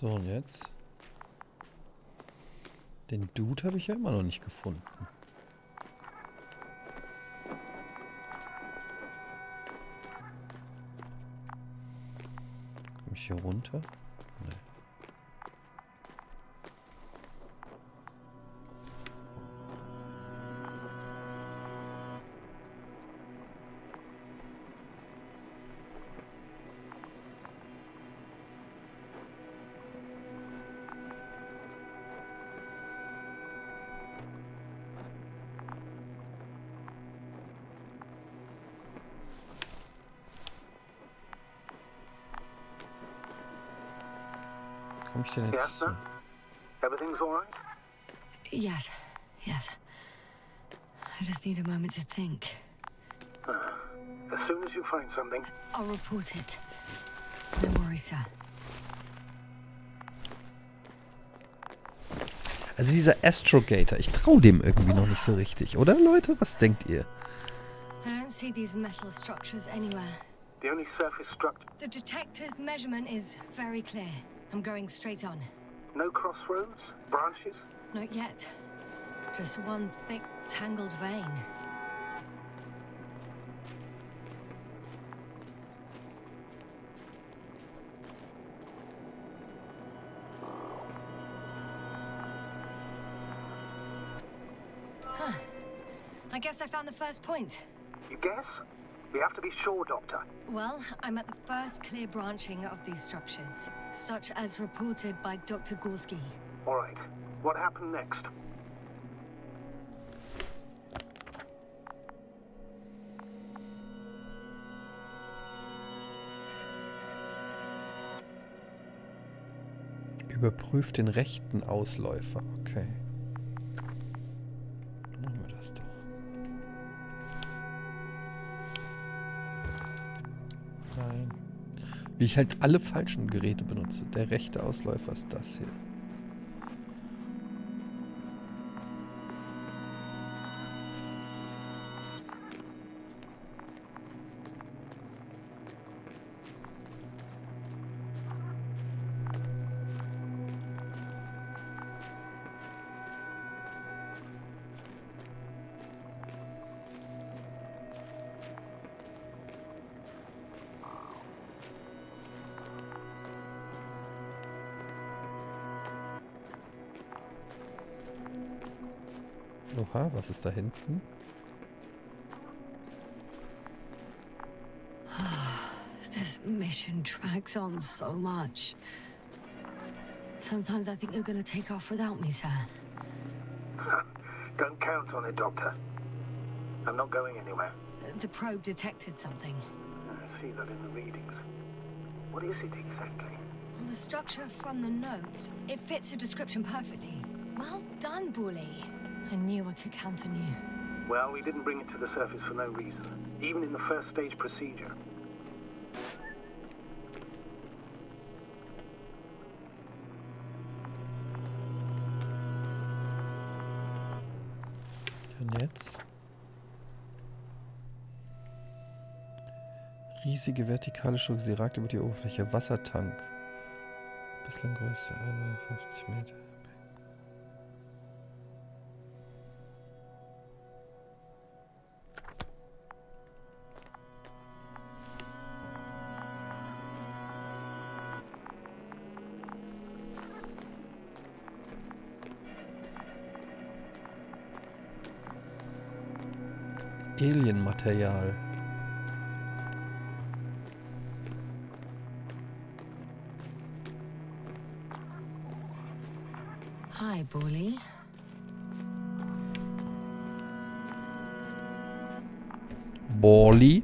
So, und jetzt? Den Dude habe ich ja immer noch nicht gefunden. Komm ich hier runter? Nee. komme ich denn jetzt?
Yes, sir? Everything's all right?
Yes, yes. I just need a moment to think.
As soon as you find something,
I'll report it. No worries, sir.
Also dieser Astrogator, ich traue dem irgendwie noch nicht so richtig, oder Leute? Was denkt ihr?
I don't see these metal structures anywhere.
the only surface structure.
The detector's measurement is very clear. I'm going straight on.
No crossroads? Branches?
Not yet. Just one thick, tangled vein. Huh. I guess I found the first point.
You guess? We have to be sure, Doctor.
Well, I'm at the first clear branching of these structures, such as reported by Dr. Gorski.
All right. What happened next?
Überprüft den rechten Ausläufer. Okay. Machen wir das doch. Nein. Wie ich halt alle falschen Geräte benutze. Der rechte Ausläufer ist das hier. Oha, was ist da hinten?
This mission drags on so much. Sometimes I think you're gonna take off without me, sir.
Don't count on it, Doctor. I'm not going anywhere.
The probe detected something.
I see that in the readings. What is it exactly?
Well, the structure from the notes, it fits the description perfectly. Well done, Bully. I knew I could count on you.
Well, we didn't bring it to the surface for no reason, even in the first stage procedure.
Und jetzt? Riesige vertikale Struktur, sie ragt über die Oberfläche. Wassertank. Bislang Größe 150 Meter. Alienmaterial.
Hi, Bully.
Bali.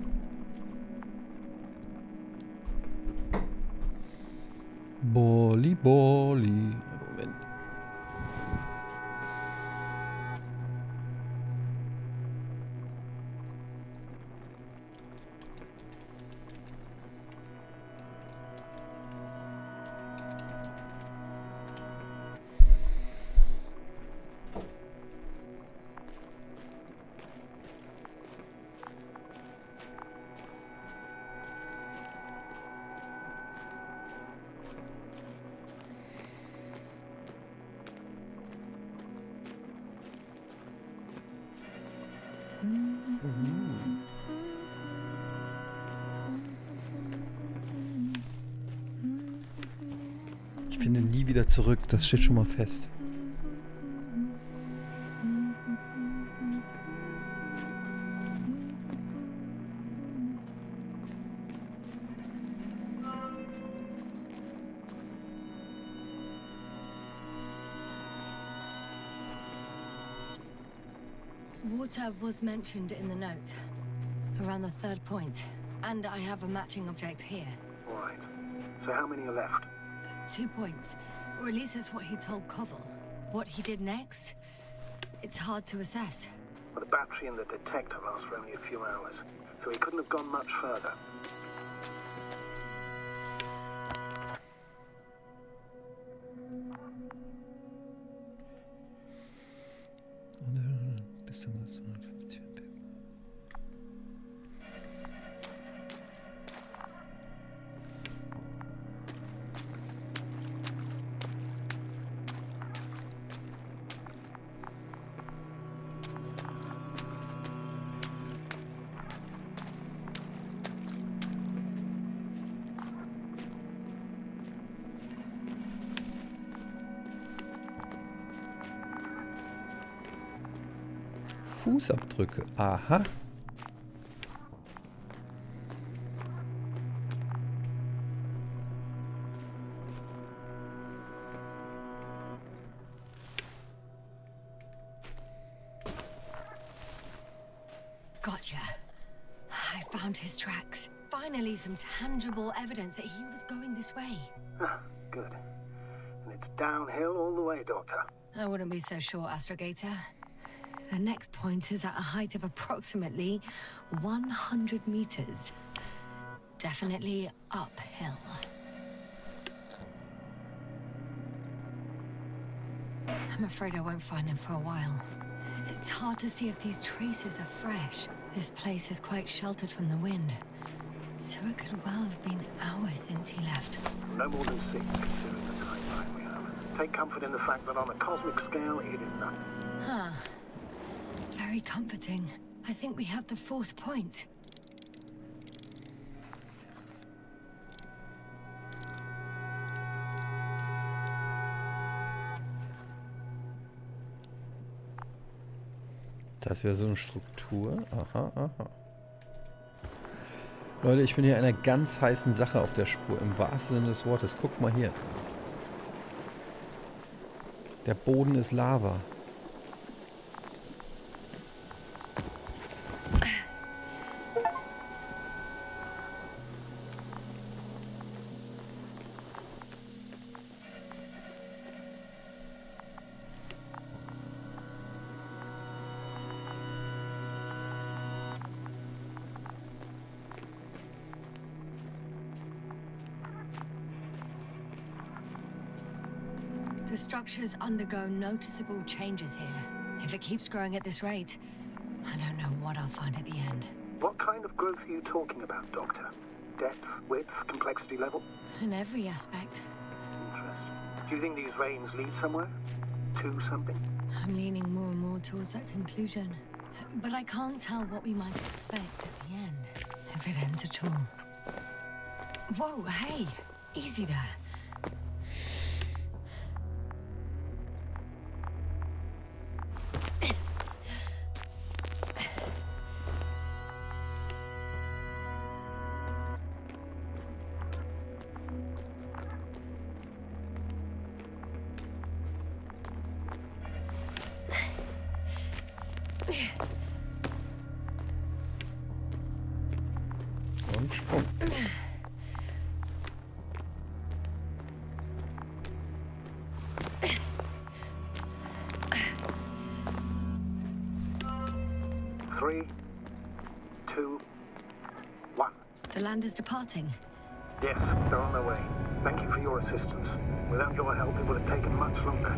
Bali. Moment. Ich finde nie wieder zurück, das steht schon mal fest.
Water was mentioned in the note, around the third point, and I have a matching object here.
All right. So how many are left?
2 points. Or at least that's what he told Koval. What he did next, it's hard to assess.
Well, the battery in the detector lasts for only a few hours, so he couldn't have gone much further.
Fußabdrücke. Aha.
Gotcha. I found his tracks. Finally, some tangible evidence that he was going this way.
Ah, good. And it's downhill all the way, Doctor.
I wouldn't be so sure, Astrogator. The next point is at a height of approximately 100 meters. Definitely uphill. I'm afraid I won't find him for a while. It's hard to see if these traces are fresh. This place is quite sheltered from the wind. So it could well have been hours since he left.
No more than 6, considering the timeline we have. Take comfort in the fact that on a cosmic scale, it is nothing.
Huh. Very comforting. I think we have the 4th point.
Das wäre so eine Struktur. Aha, aha. Leute, ich bin hier einer ganz heißen Sache auf der Spur, im wahrsten Sinne des Wortes. Guckt mal hier. Der Boden ist Lava.
The structures undergo noticeable changes here. If it keeps growing at this rate, I don't know what I'll find at the end.
What kind of growth are you talking about, Doctor? Depth, width, complexity level?
In every aspect.
Interesting. Do you think these veins lead somewhere? To something?
I'm leaning more and more towards that conclusion. But I can't tell what we might expect at the end, if it ends at all. Whoa, hey! Easy there.
Und Sprung.
Three, two, one.
The land is departing.
Yes, they're on their way. Thank you for your assistance. Without your help, it would have taken much longer.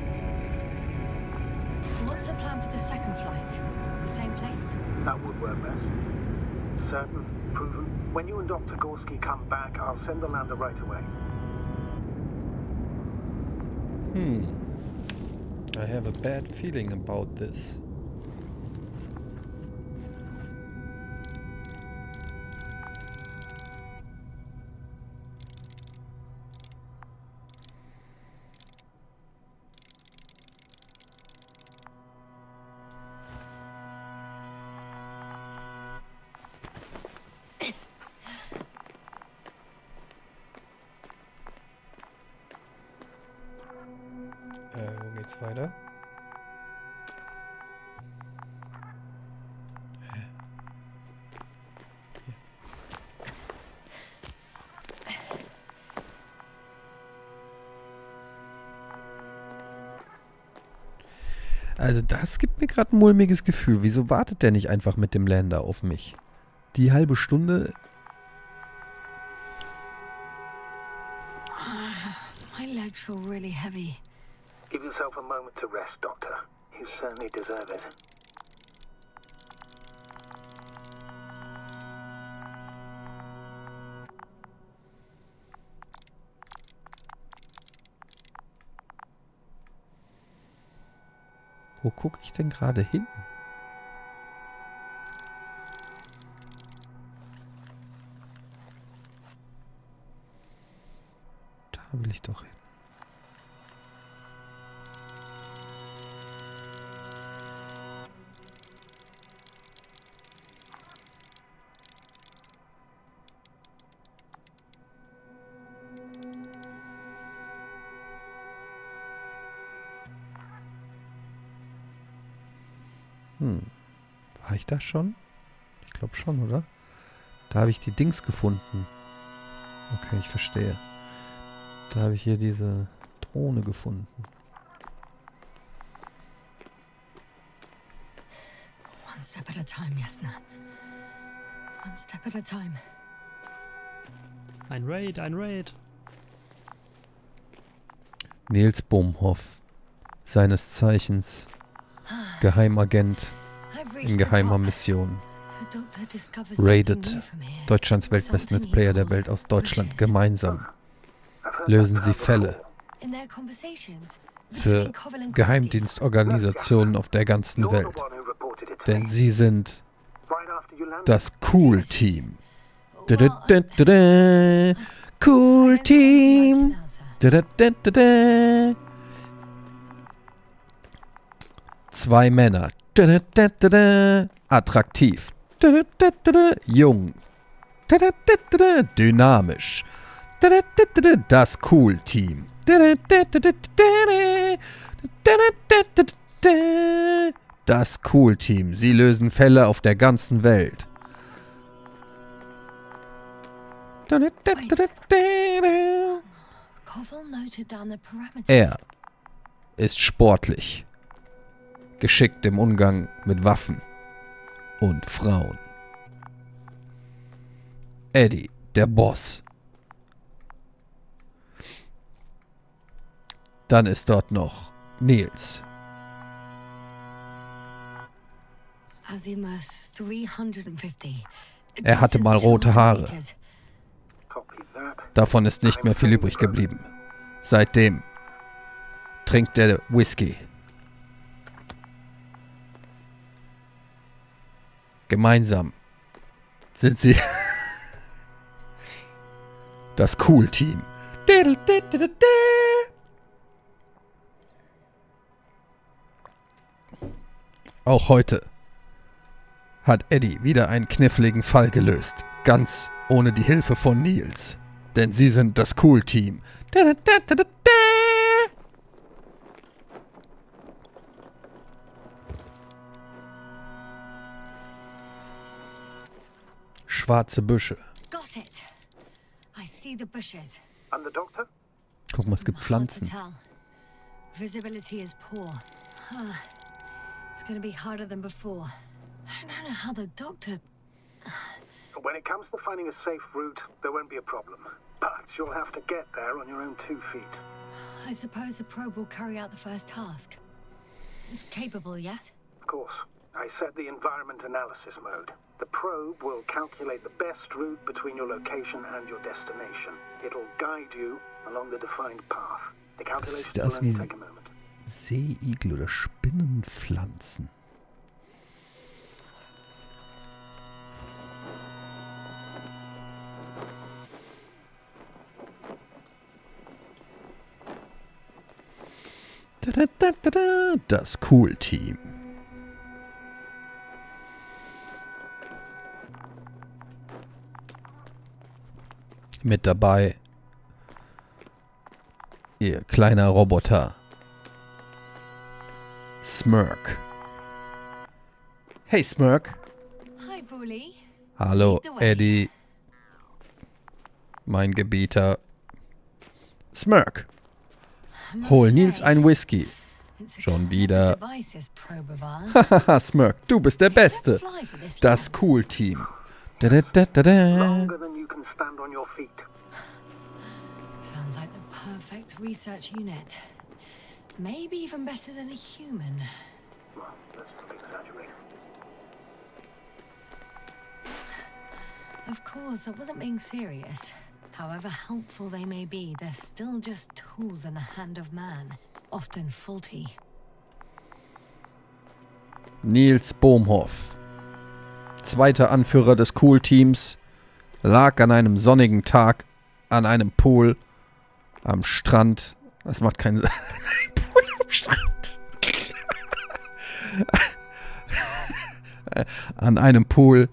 What's the plan for the second flight? The same place?
That would work best. Certain, proven. When you and Dr. Gorski come back, I'll send the lander right away.
I have a bad feeling about this. Wo geht's weiter? Hä? Hier. Also das gibt mir gerade ein mulmiges Gefühl. Wieso wartet der nicht einfach mit dem Lander auf mich? Die halbe Stunde...
My legs feel really heavy.
Give yourself a moment to rest, Doctor. You certainly deserve it.
Wo gucke ich denn gerade hin? Da will ich doch hin. War ich da schon? Ich glaube schon, oder? Da habe ich die Dings gefunden. Okay, ich verstehe. Da habe ich hier diese Drohne gefunden.
One step at a time, Jasna. One step at a time.
Ein Raid, ein Raid.
Niels Bomhoff. Seines Zeichens Geheimagent in geheimer Mission. Raided. Deutschlands weltbesten Let's Player der Welt aus Deutschland. Gemeinsam lösen sie Fälle für Geheimdienstorganisationen auf der ganzen Welt. Denn sie sind das Cool-Team. Cool-Team. Zwei Männer. Attraktiv. Jung. Dynamisch. Das Cool-Team. Das Cool-Team. Sie lösen Fälle auf der ganzen Welt. Er ist sportlich. Geschickt im Umgang mit Waffen und Frauen. Eddy, der Boss. Dann ist dort noch Niels. Er hatte mal rote Haare. Davon ist nicht mehr viel übrig geblieben. Seitdem trinkt er Whisky. Gemeinsam sind sie das Cool-Team. Auch heute hat Eddy wieder einen kniffligen Fall gelöst. Ganz ohne die Hilfe von Niels. Denn sie sind das Cool-Team. Schwarze Büsche.
Got it. I see the bushes.
And the doctor?
Guck mal, es gibt
Hard to
Pflanzen.
tell. Visibility is poor. It's going to be harder than before. I don't know how the doctor...
When it comes to finding a safe route, there won't be a problem. But you'll have to get there on your own 2 feet.
I suppose the probe will carry out the first task. It's capable yet?
Of course. I set the environment analysis mode. The probe will calculate the best route between your location and your destination. It'll guide you along the defined path. The calculations will only take a moment.
Seeigel oder Spinnenpflanzen. Das Cool-Team. Mit dabei ihr kleiner Roboter Smirk. Hey Smirk.
Hi, Bully.
Hallo
Lead the way.
Eddy. Mein Gebieter. Smirk. Hol Niels ein Whisky.
It's a
Schon
clever
wieder.
device, this probe of ours.
Haha, Smirk, du bist der Beste.
Fly for this
Das
lab.
Cool-Team. Da.
Longer than you can stand on your feet.
Sounds like the perfect research unit. Maybe even better than a human.
Well, let's not exaggerate.
Of course, I wasn't being serious. However helpful they may be, they're still just tools in the hand of man, often faulty.
Niels Bohmhoff, zweiter Anführer des Cool-Teams, lag an einem sonnigen Tag an einem Pool am Strand. Das macht keinen Sinn. Ein Pool am Strand. An einem Pool,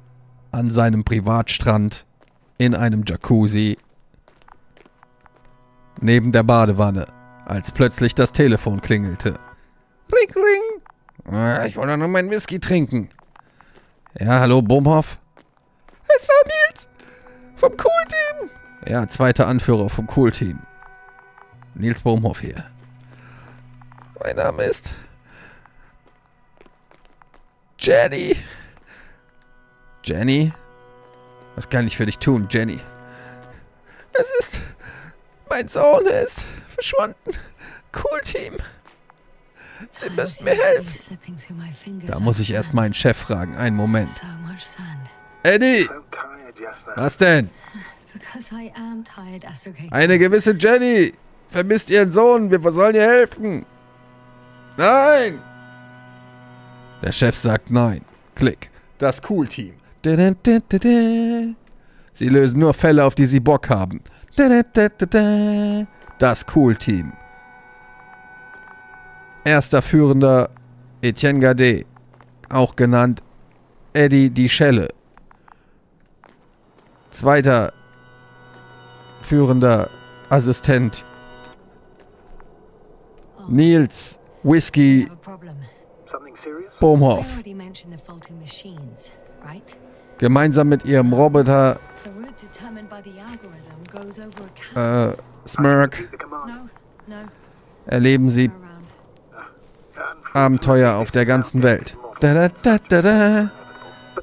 an seinem Privatstrand, in einem Jacuzzi, neben der Badewanne, als plötzlich das Telefon klingelte. Ring, ring. Ich wollte nur meinen Whisky trinken. Ja, hallo, Bohmhoff? Es ist Nils vom Cool-Team. Ja, zweiter Anführer vom Cool-Team. Nils Bohmhoff hier. Mein Name ist Jenny. Jenny? Was kann ich für dich tun, Jenny? Es ist... Mein Sohn, er ist verschwunden. Cool-Team. Sie müssen mir helfen. Da muss ich erst meinen Chef fragen. Einen Moment. Eddy!
So tired yesterday.
Was denn?
Because I am tired, Astrogator.
Eine gewisse Jenny vermisst ihren Sohn. Wir sollen ihr helfen. Nein! Der Chef sagt nein. Klick. Das Cool-Team. Sie lösen nur Fälle, auf die sie Bock haben. Das Cool-Team. Erster Führender Etienne Gade, auch genannt Eddy die Schelle. Zweiter führender Assistent Niels Whisky
Something serious?
Bohmhoff.
already mentioned the faulty machines, right?
Gemeinsam mit ihrem Roboter
The route determined by the algorithm goes over a chasm.
Smirk
The command.
No,
erleben sie
go around.
Abenteuer auf der ganzen Welt.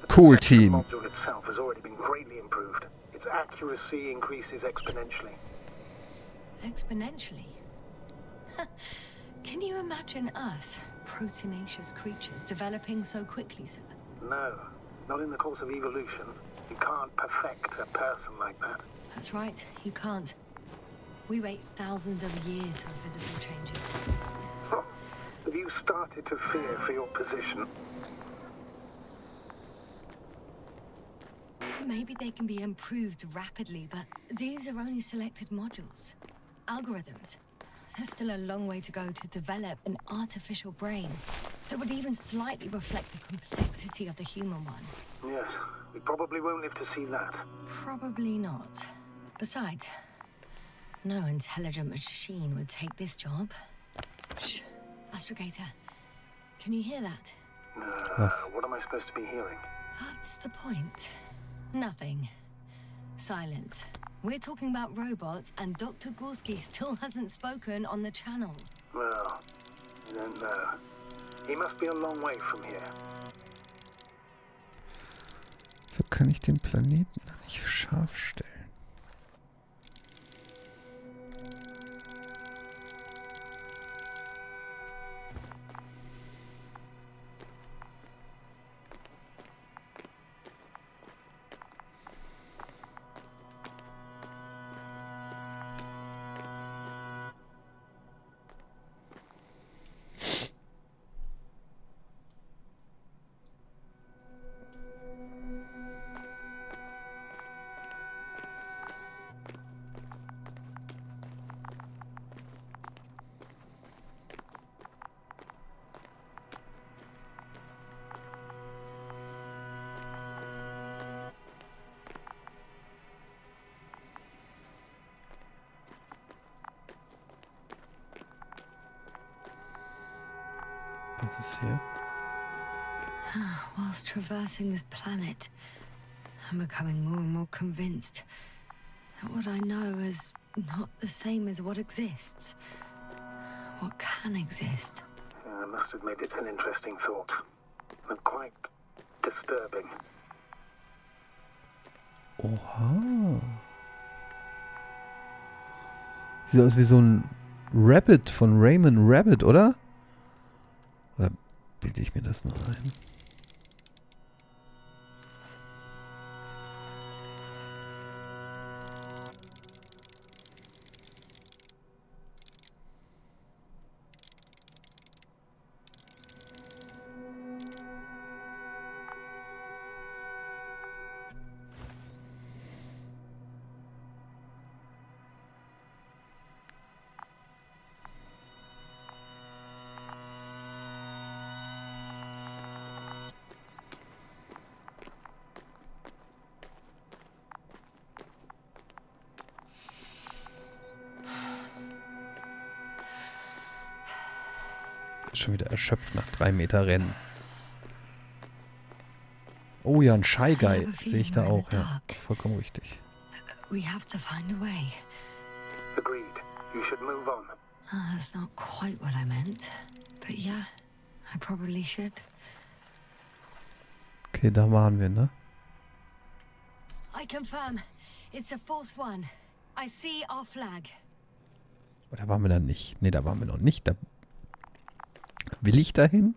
Cool Team.
The module itself has already been greatly improved. Its accuracy increases exponentially.
Exponentially. Can you imagine us, proteinaceous creatures, developing so quickly, sir?
No, not in the course of evolution. You can't perfect a person like that.
That's right, you can't. We wait thousands of years for visible changes.
Have you started to fear for your position?
Maybe they can be improved rapidly, but these are only selected modules. Algorithms. There's still a long way to go to develop an artificial brain that would even slightly reflect the complexity of the human one.
Yes, we probably won't live to see that.
Probably not. Besides, no intelligent machine would take this job. Shh. Astrogator, can you hear that?
What am I supposed to be hearing?
That's the point. Nothing. Silence. We're talking about robots, and Dr. Gorski still hasn't spoken on the channel.
Well, I don't know. He must be a long way from here.
So kann ich den Planeten noch nicht scharf stellen. Was ist hier?
Whilst traversing this planet, I'm becoming more and more convinced that what I know is not the same as what exists. What can exist.
must admit it's an interesting thought. And quite disturbing.
Oha. Sieht aus wie so ein Rabbit von Raymond Rabbit, oder? Oder bilde ich mir das nur ein? Schon wieder erschöpft nach 3 Meter Rennen. Oh ja, ein Shy Guy sehe ich da auch, ja. Vollkommen richtig.
We have to find a way.
Agreed. You should move on.
That's not quite what I meant. But yeah, I probably should.
Okay, da waren wir, ne?
I confirm. It's the 4th one. I see our flag.
Oh, da waren wir dann nicht. Ne, da waren wir noch nicht. Da will ich dahin?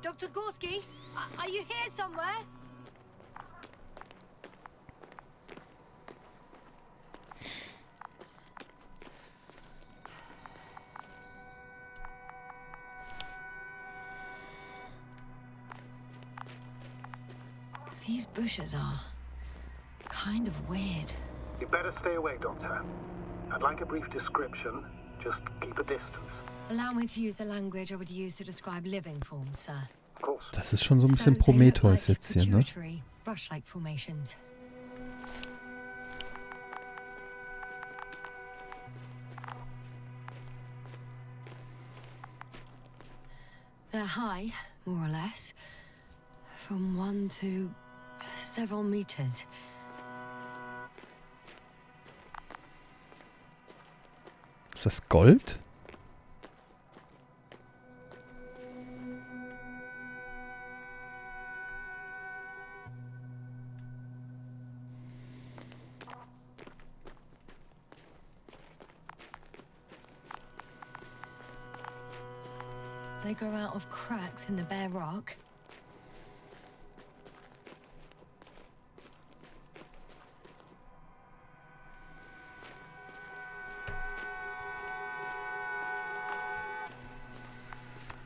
Dr. Gorski, are you here somewhere? These bushes are kind of weird.
You'd better stay away, Doctor. I'd like a brief description. Just keep a distance.
Allow me to use the language I would use to describe living forms, sir.
Of course.
Das ist schon so ein bisschen
So they look
Prometheus
like
jetzt hier, ne?
pituitary, brush-like formations. They're high, more or less, from 1 to several meters.
Ist das Gold?
They grow out of cracks in the bare rock.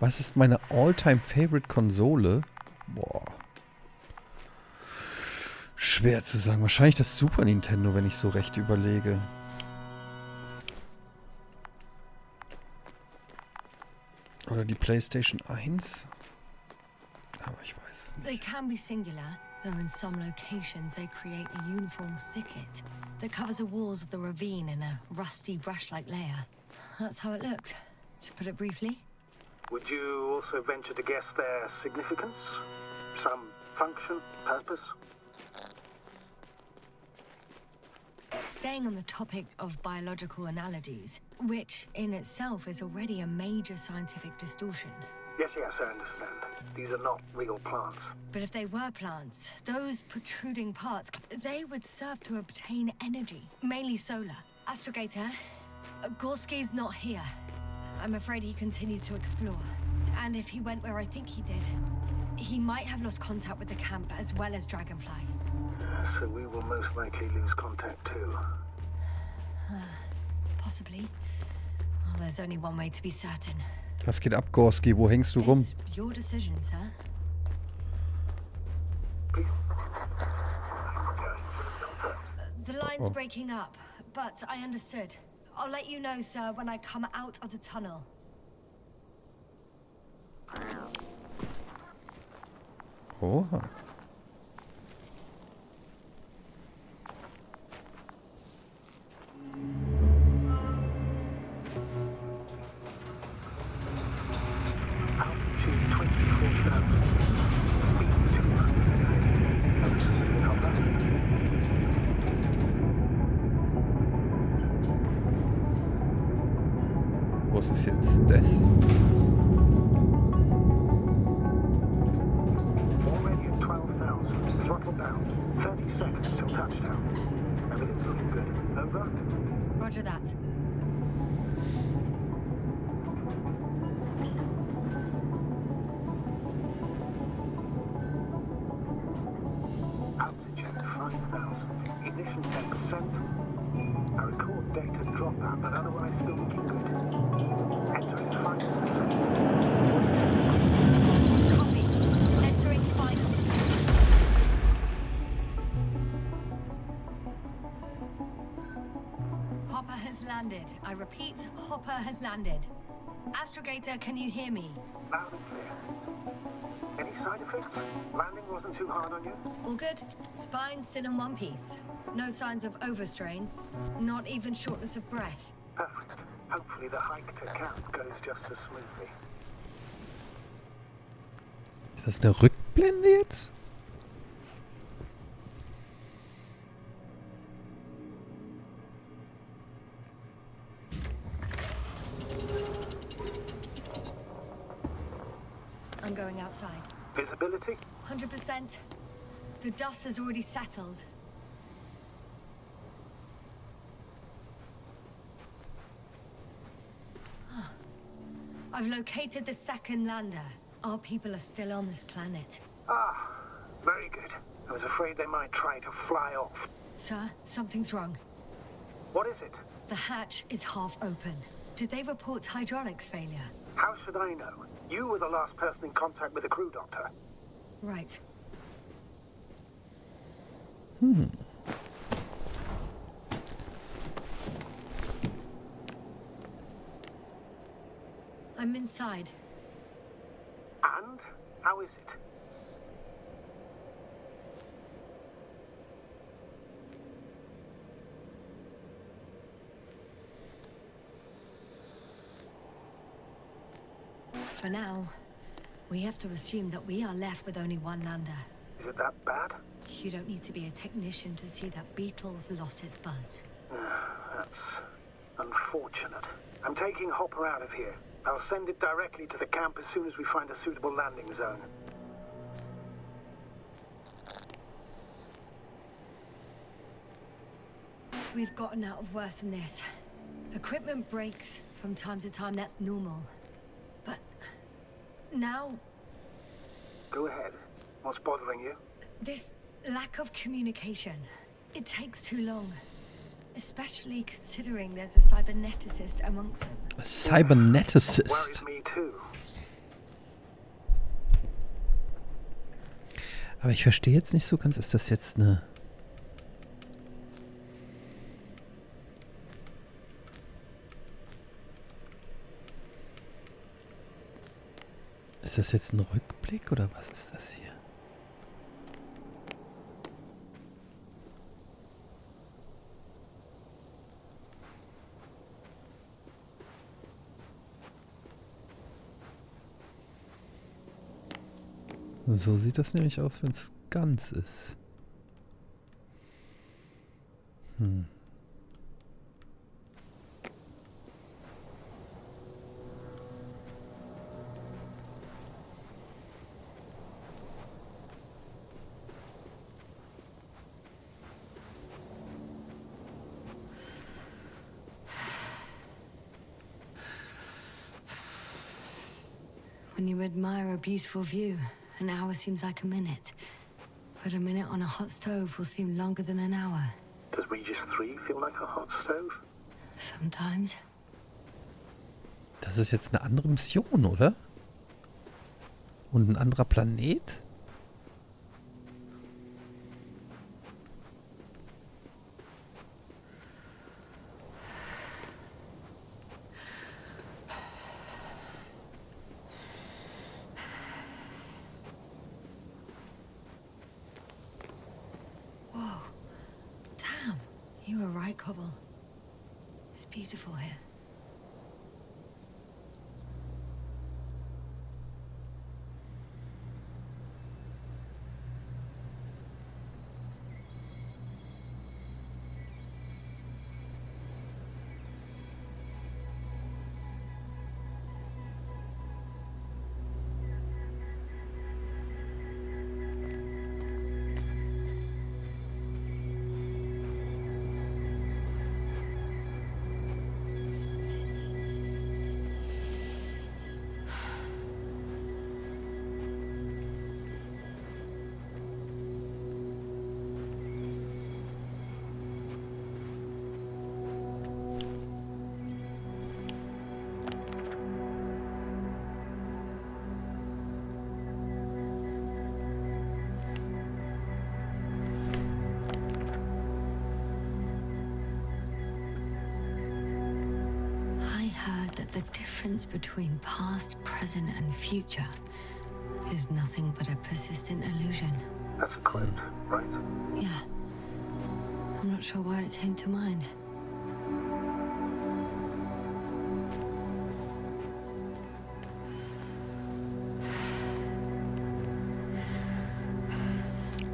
Was ist meine All-Time-Favorite-Konsole? Boah. Schwer zu sagen. Wahrscheinlich das Super Nintendo, wenn ich so recht überlege. Oder die PlayStation 1? Aber ich weiß es
They
nicht.
can be singular, though in some locations they create a uniform thicket that covers the walls of the ravine in a rusty brush-like layer. That's how it looks, to put it briefly.
Would you also venture to guess their significance? Some function, purpose?
Staying on the topic of biological analogies, which in itself is already a major scientific distortion.
Yes, I understand. These are not real plants.
But if they were plants, those protruding parts, they would serve to obtain energy, mainly solar. Astrogator, Gorski's not here. I'm afraid he continued to explore. And if he went where I think he did, he might have lost contact with the camp as well as Dragonfly.
So we will most likely lose contact too.
Possibly. Well, there's only one way to be certain.
Was geht ab, Gorski? Wo hängst du rum?
It's your decision, sir. The line's breaking up, but I understood. I'll let you know, sir, when I come out of the tunnel.
Oha.
Altitude 24,000. Speed 250. Absolutely not that.
groß ist jetzt das?
Already at 12,000. Throttle down. 30 seconds till touchdown. Everything's looking good. Over?
Roger that.
Altitude 5,000. Ignition 10%. I record data dropout, but otherwise still looking good. Entering 5%.
Copy. Entering final. Hopper has landed. I repeat, Hopper has landed. Astrogator, can you hear me?
Loud and clear. Any side effects? Landing wasn't too hard on you?
All good. Spine still in one piece. No signs of overstrain. Not even shortness of breath.
Perfect. Hopefully the hike to camp goes just as smoothly.
Ist das eine Rückblende jetzt?
I'm going outside.
Visibility?
100%. The dust has already settled. I've located the second lander. Our people are still on this planet.
Ah, very good. I was afraid they might try to fly off.
Sir, something's wrong.
What is it?
The hatch is half open. Did they report hydraulics failure?
How should I know? You were the last person in contact with the crew doctor.
Right. I'm inside.
And? How is it?
For now, we have to assume that we are left with only one lander.
Is it that bad?
You don't need to be a technician to see that Beetle's lost its buzz.
That's unfortunate. I'm taking Hopper out of here. I'll send it directly to the camp as soon as we find a suitable landing zone.
We've gotten out of worse than this. Equipment breaks from time to time, that's normal. But now,
Go ahead. What's bothering you?
this lack of communication. It takes too long. Especially considering there's a cyberneticist amongst them.
A Cyberneticist.
Worries me too.
Aber ich verstehe jetzt nicht so ganz, ist das jetzt eine... Ist das jetzt ein Rückblick oder was ist das hier? So sieht das nämlich aus, wenn es ganz ist.
When you admire a beautiful view, an hour seems like a minute. But a minute on a hot stove will seem longer than an hour.
Does Regis 3 feel like a hot stove?
Sometimes.
Das ist jetzt eine andere Mission, oder? Und ein anderer Planet?
Whoa. Damn. You were right, Cobble. It's beautiful here. that the difference between past, present, and future is nothing but a persistent illusion.
That's a quote, right?
Yeah. I'm not sure why it came to mind.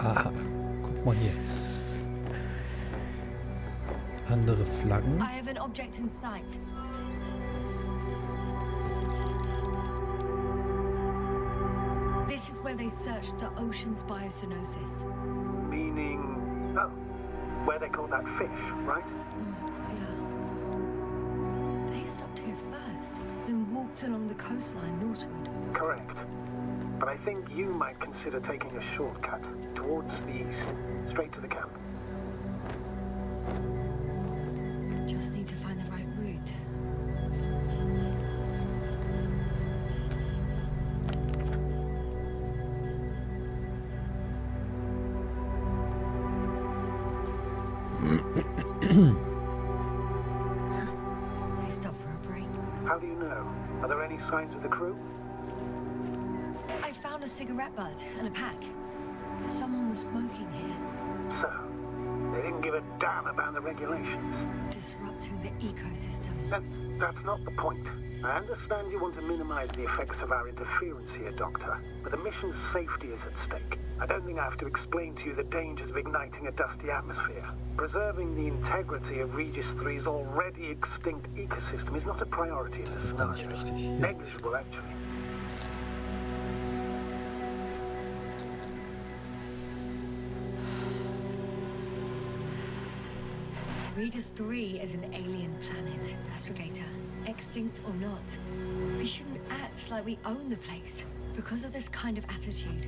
Aha, guck mal hier. Andere Flaggen.
I have an object in sight. This is where they searched the ocean's biocenosis.
Meaning, oh, where they caught that fish, right?
Yeah. They stopped here first, then walked along the coastline northward.
Correct. But I think you might consider taking a shortcut towards the east, straight to the camp.
Just need to find the right route. They stopped for a break.
How do you know? Are there any signs of the crew?
I found a cigarette butt and a pack. Someone was smoking here,
So, they didn't give a damn about the regulations.
disrupting the ecosystem.
That's not the point. I understand you want to minimize the effects of our interference here, Doctor, but the mission's safety is at stake. I don't think I have to explain to you the dangers of igniting a dusty atmosphere. Preserving the integrity of Regis 3's already extinct ecosystem is not a priority in this
gar nicht
scenario.
richtig. Hier.
Negligible, actually.
Regis 3 is an alien planet, Astrogator. Extinct or not. We shouldn't act like we own the place. Because of this kind of attitude,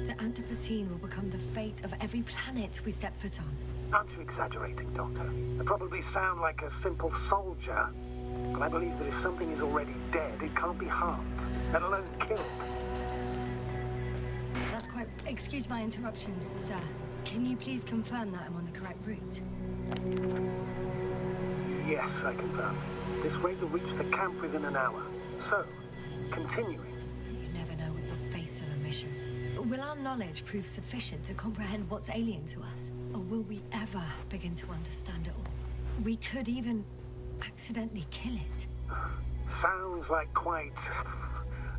the Anthropocene will become the fate of every planet we step foot on.
Aren't you exaggerating, Doctor? I probably sound like a simple soldier, but I believe that if something is already dead, it can't be harmed, let alone killed.
That's quite... Excuse my interruption, sir. Can you please confirm that I'm on the correct route?
Yes, I confirm. This rate will reach the camp within an hour. So, continuing.
You never know what you'll face on a mission. Will our knowledge prove sufficient to comprehend what's alien to us? Or will we ever begin to understand it all? We could even accidentally kill it.
Sounds like quite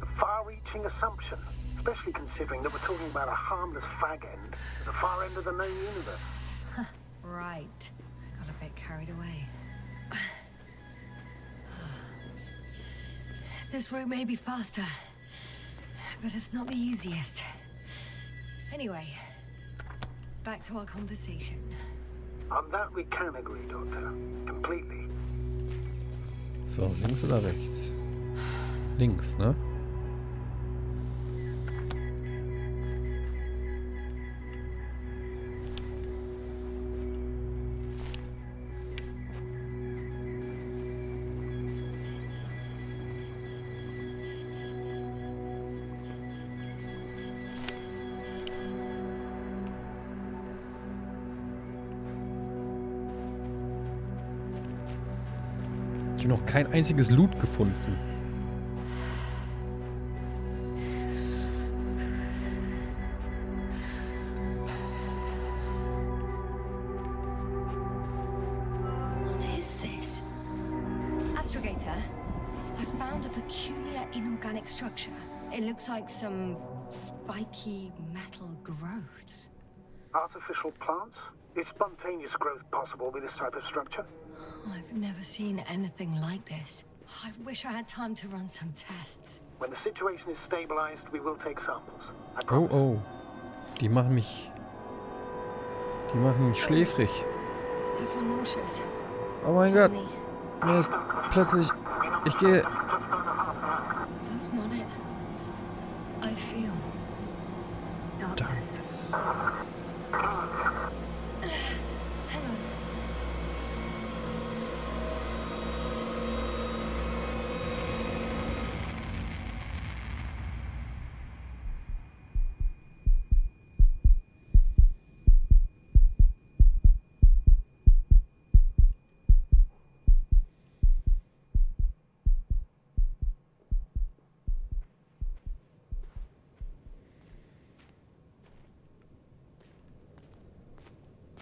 a far-reaching assumption, especially considering that we're talking about a harmless fag end at the far end of the known universe.
Right. I got a bit carried away. This route may be faster, but it's not the easiest. Anyway, back to our conversation.
On that we can agree, Doctor. Completely.
So, links oder rechts? Links, ne? Ich habe noch kein einziges Loot gefunden.
What is this? Astrogator, I found a peculiar inorganic structure. It looks like some spiky metal growths.
Artificial plants? Is spontaneous growth possible with this type of structure?
I've never seen anything like this. I wish I had time to run some tests.
When the situation is stabilized, we will take samples. I
Oh,
promise.
oh. Die machen mich schläfrig.
I feel nauseous.
Oh mein Gott.
Suddenly.
Mir ist plötzlich... Ich gehe...
That's not it. I feel darkness. Hang on.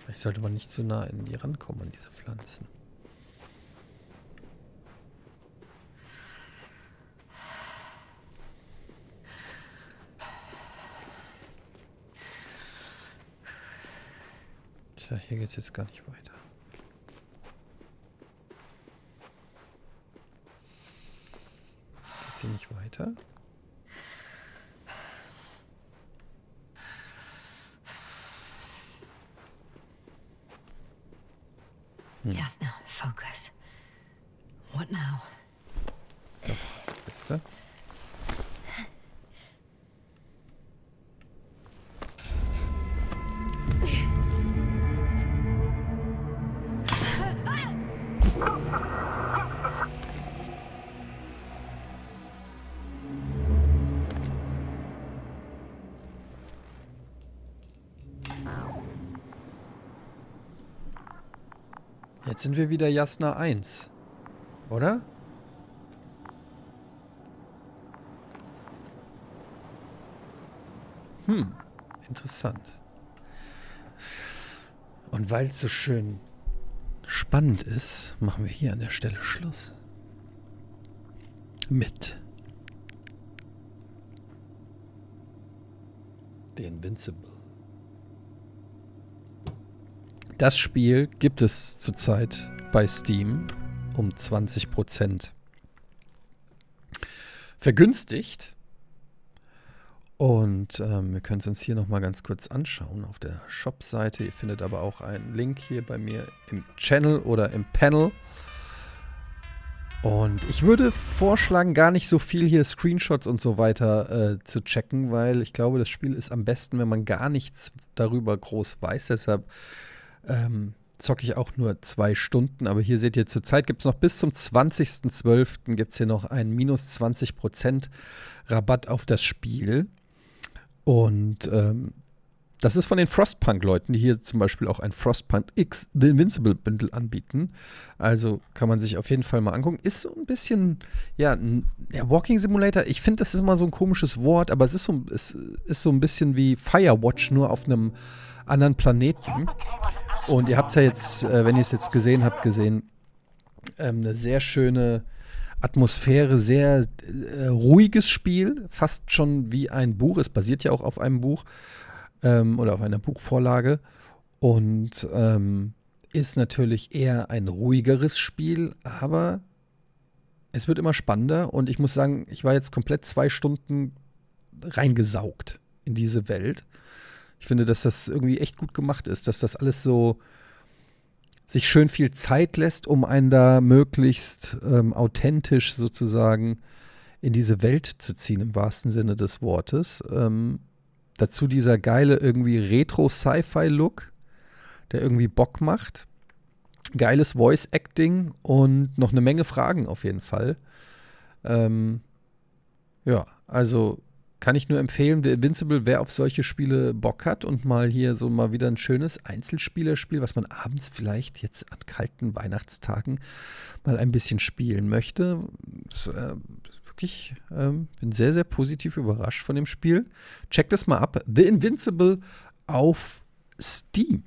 Vielleicht sollte man nicht zu nah in die rankommen, an diese Pflanzen. Tja, hier geht's jetzt gar nicht weiter. Geht sie nicht weiter?
Yes, now focus. What now?
Doch, siehst du? Jetzt sind wir wieder Jasna 1, oder? Interessant. Und weil es so schön spannend ist, machen wir hier an der Stelle Schluss. Mit The Invincible. Das Spiel gibt es zurzeit bei Steam um 20% vergünstigt. Und wir können es uns hier nochmal ganz kurz anschauen auf der Shop-Seite. Ihr findet aber auch einen Link hier bei mir im Channel oder im Panel. Und ich würde vorschlagen, gar nicht so viel hier Screenshots und so weiter zu checken, weil ich glaube, das Spiel ist am besten, wenn man gar nichts darüber groß weiß. Deshalb zocke ich auch nur 2 Stunden. Aber hier seht ihr, zurzeit gibt es noch bis zum 20.12. gibt es hier noch einen minus 20% Rabatt auf das Spiel. Und das ist von den Frostpunk-Leuten, die hier zum Beispiel auch ein Frostpunk X The Invincible Bundle anbieten. Also kann man sich auf jeden Fall mal angucken. Ist so ein bisschen, ja, Walking Simulator. Ich finde, das ist immer so ein komisches Wort, aber es ist so ein bisschen wie Firewatch, nur auf einem anderen Planeten. Und ihr habt es ja jetzt, wenn ihr es jetzt gesehen habt, eine sehr schöne Atmosphäre, sehr ruhiges Spiel, fast schon wie ein Buch. Es basiert ja auch auf einem Buch oder auf einer Buchvorlage und ist natürlich eher ein ruhigeres Spiel, aber es wird immer spannender und ich muss sagen, ich war jetzt komplett 2 Stunden reingesaugt in diese Welt. Ich finde, dass das irgendwie echt gut gemacht ist, dass das alles so sich schön viel Zeit lässt, um einen da möglichst authentisch sozusagen in diese Welt zu ziehen, im wahrsten Sinne des Wortes. Dazu dieser geile irgendwie Retro-Sci-Fi-Look, der irgendwie Bock macht. Geiles Voice-Acting und noch eine Menge Fragen auf jeden Fall. Ja, also kann ich nur empfehlen, The Invincible, wer auf solche Spiele Bock hat und mal hier so mal wieder ein schönes Einzelspielerspiel, was man abends vielleicht jetzt an kalten Weihnachtstagen mal ein bisschen spielen möchte. Wirklich, bin sehr, sehr positiv überrascht von dem Spiel. Checkt das mal ab. The Invincible auf Steam.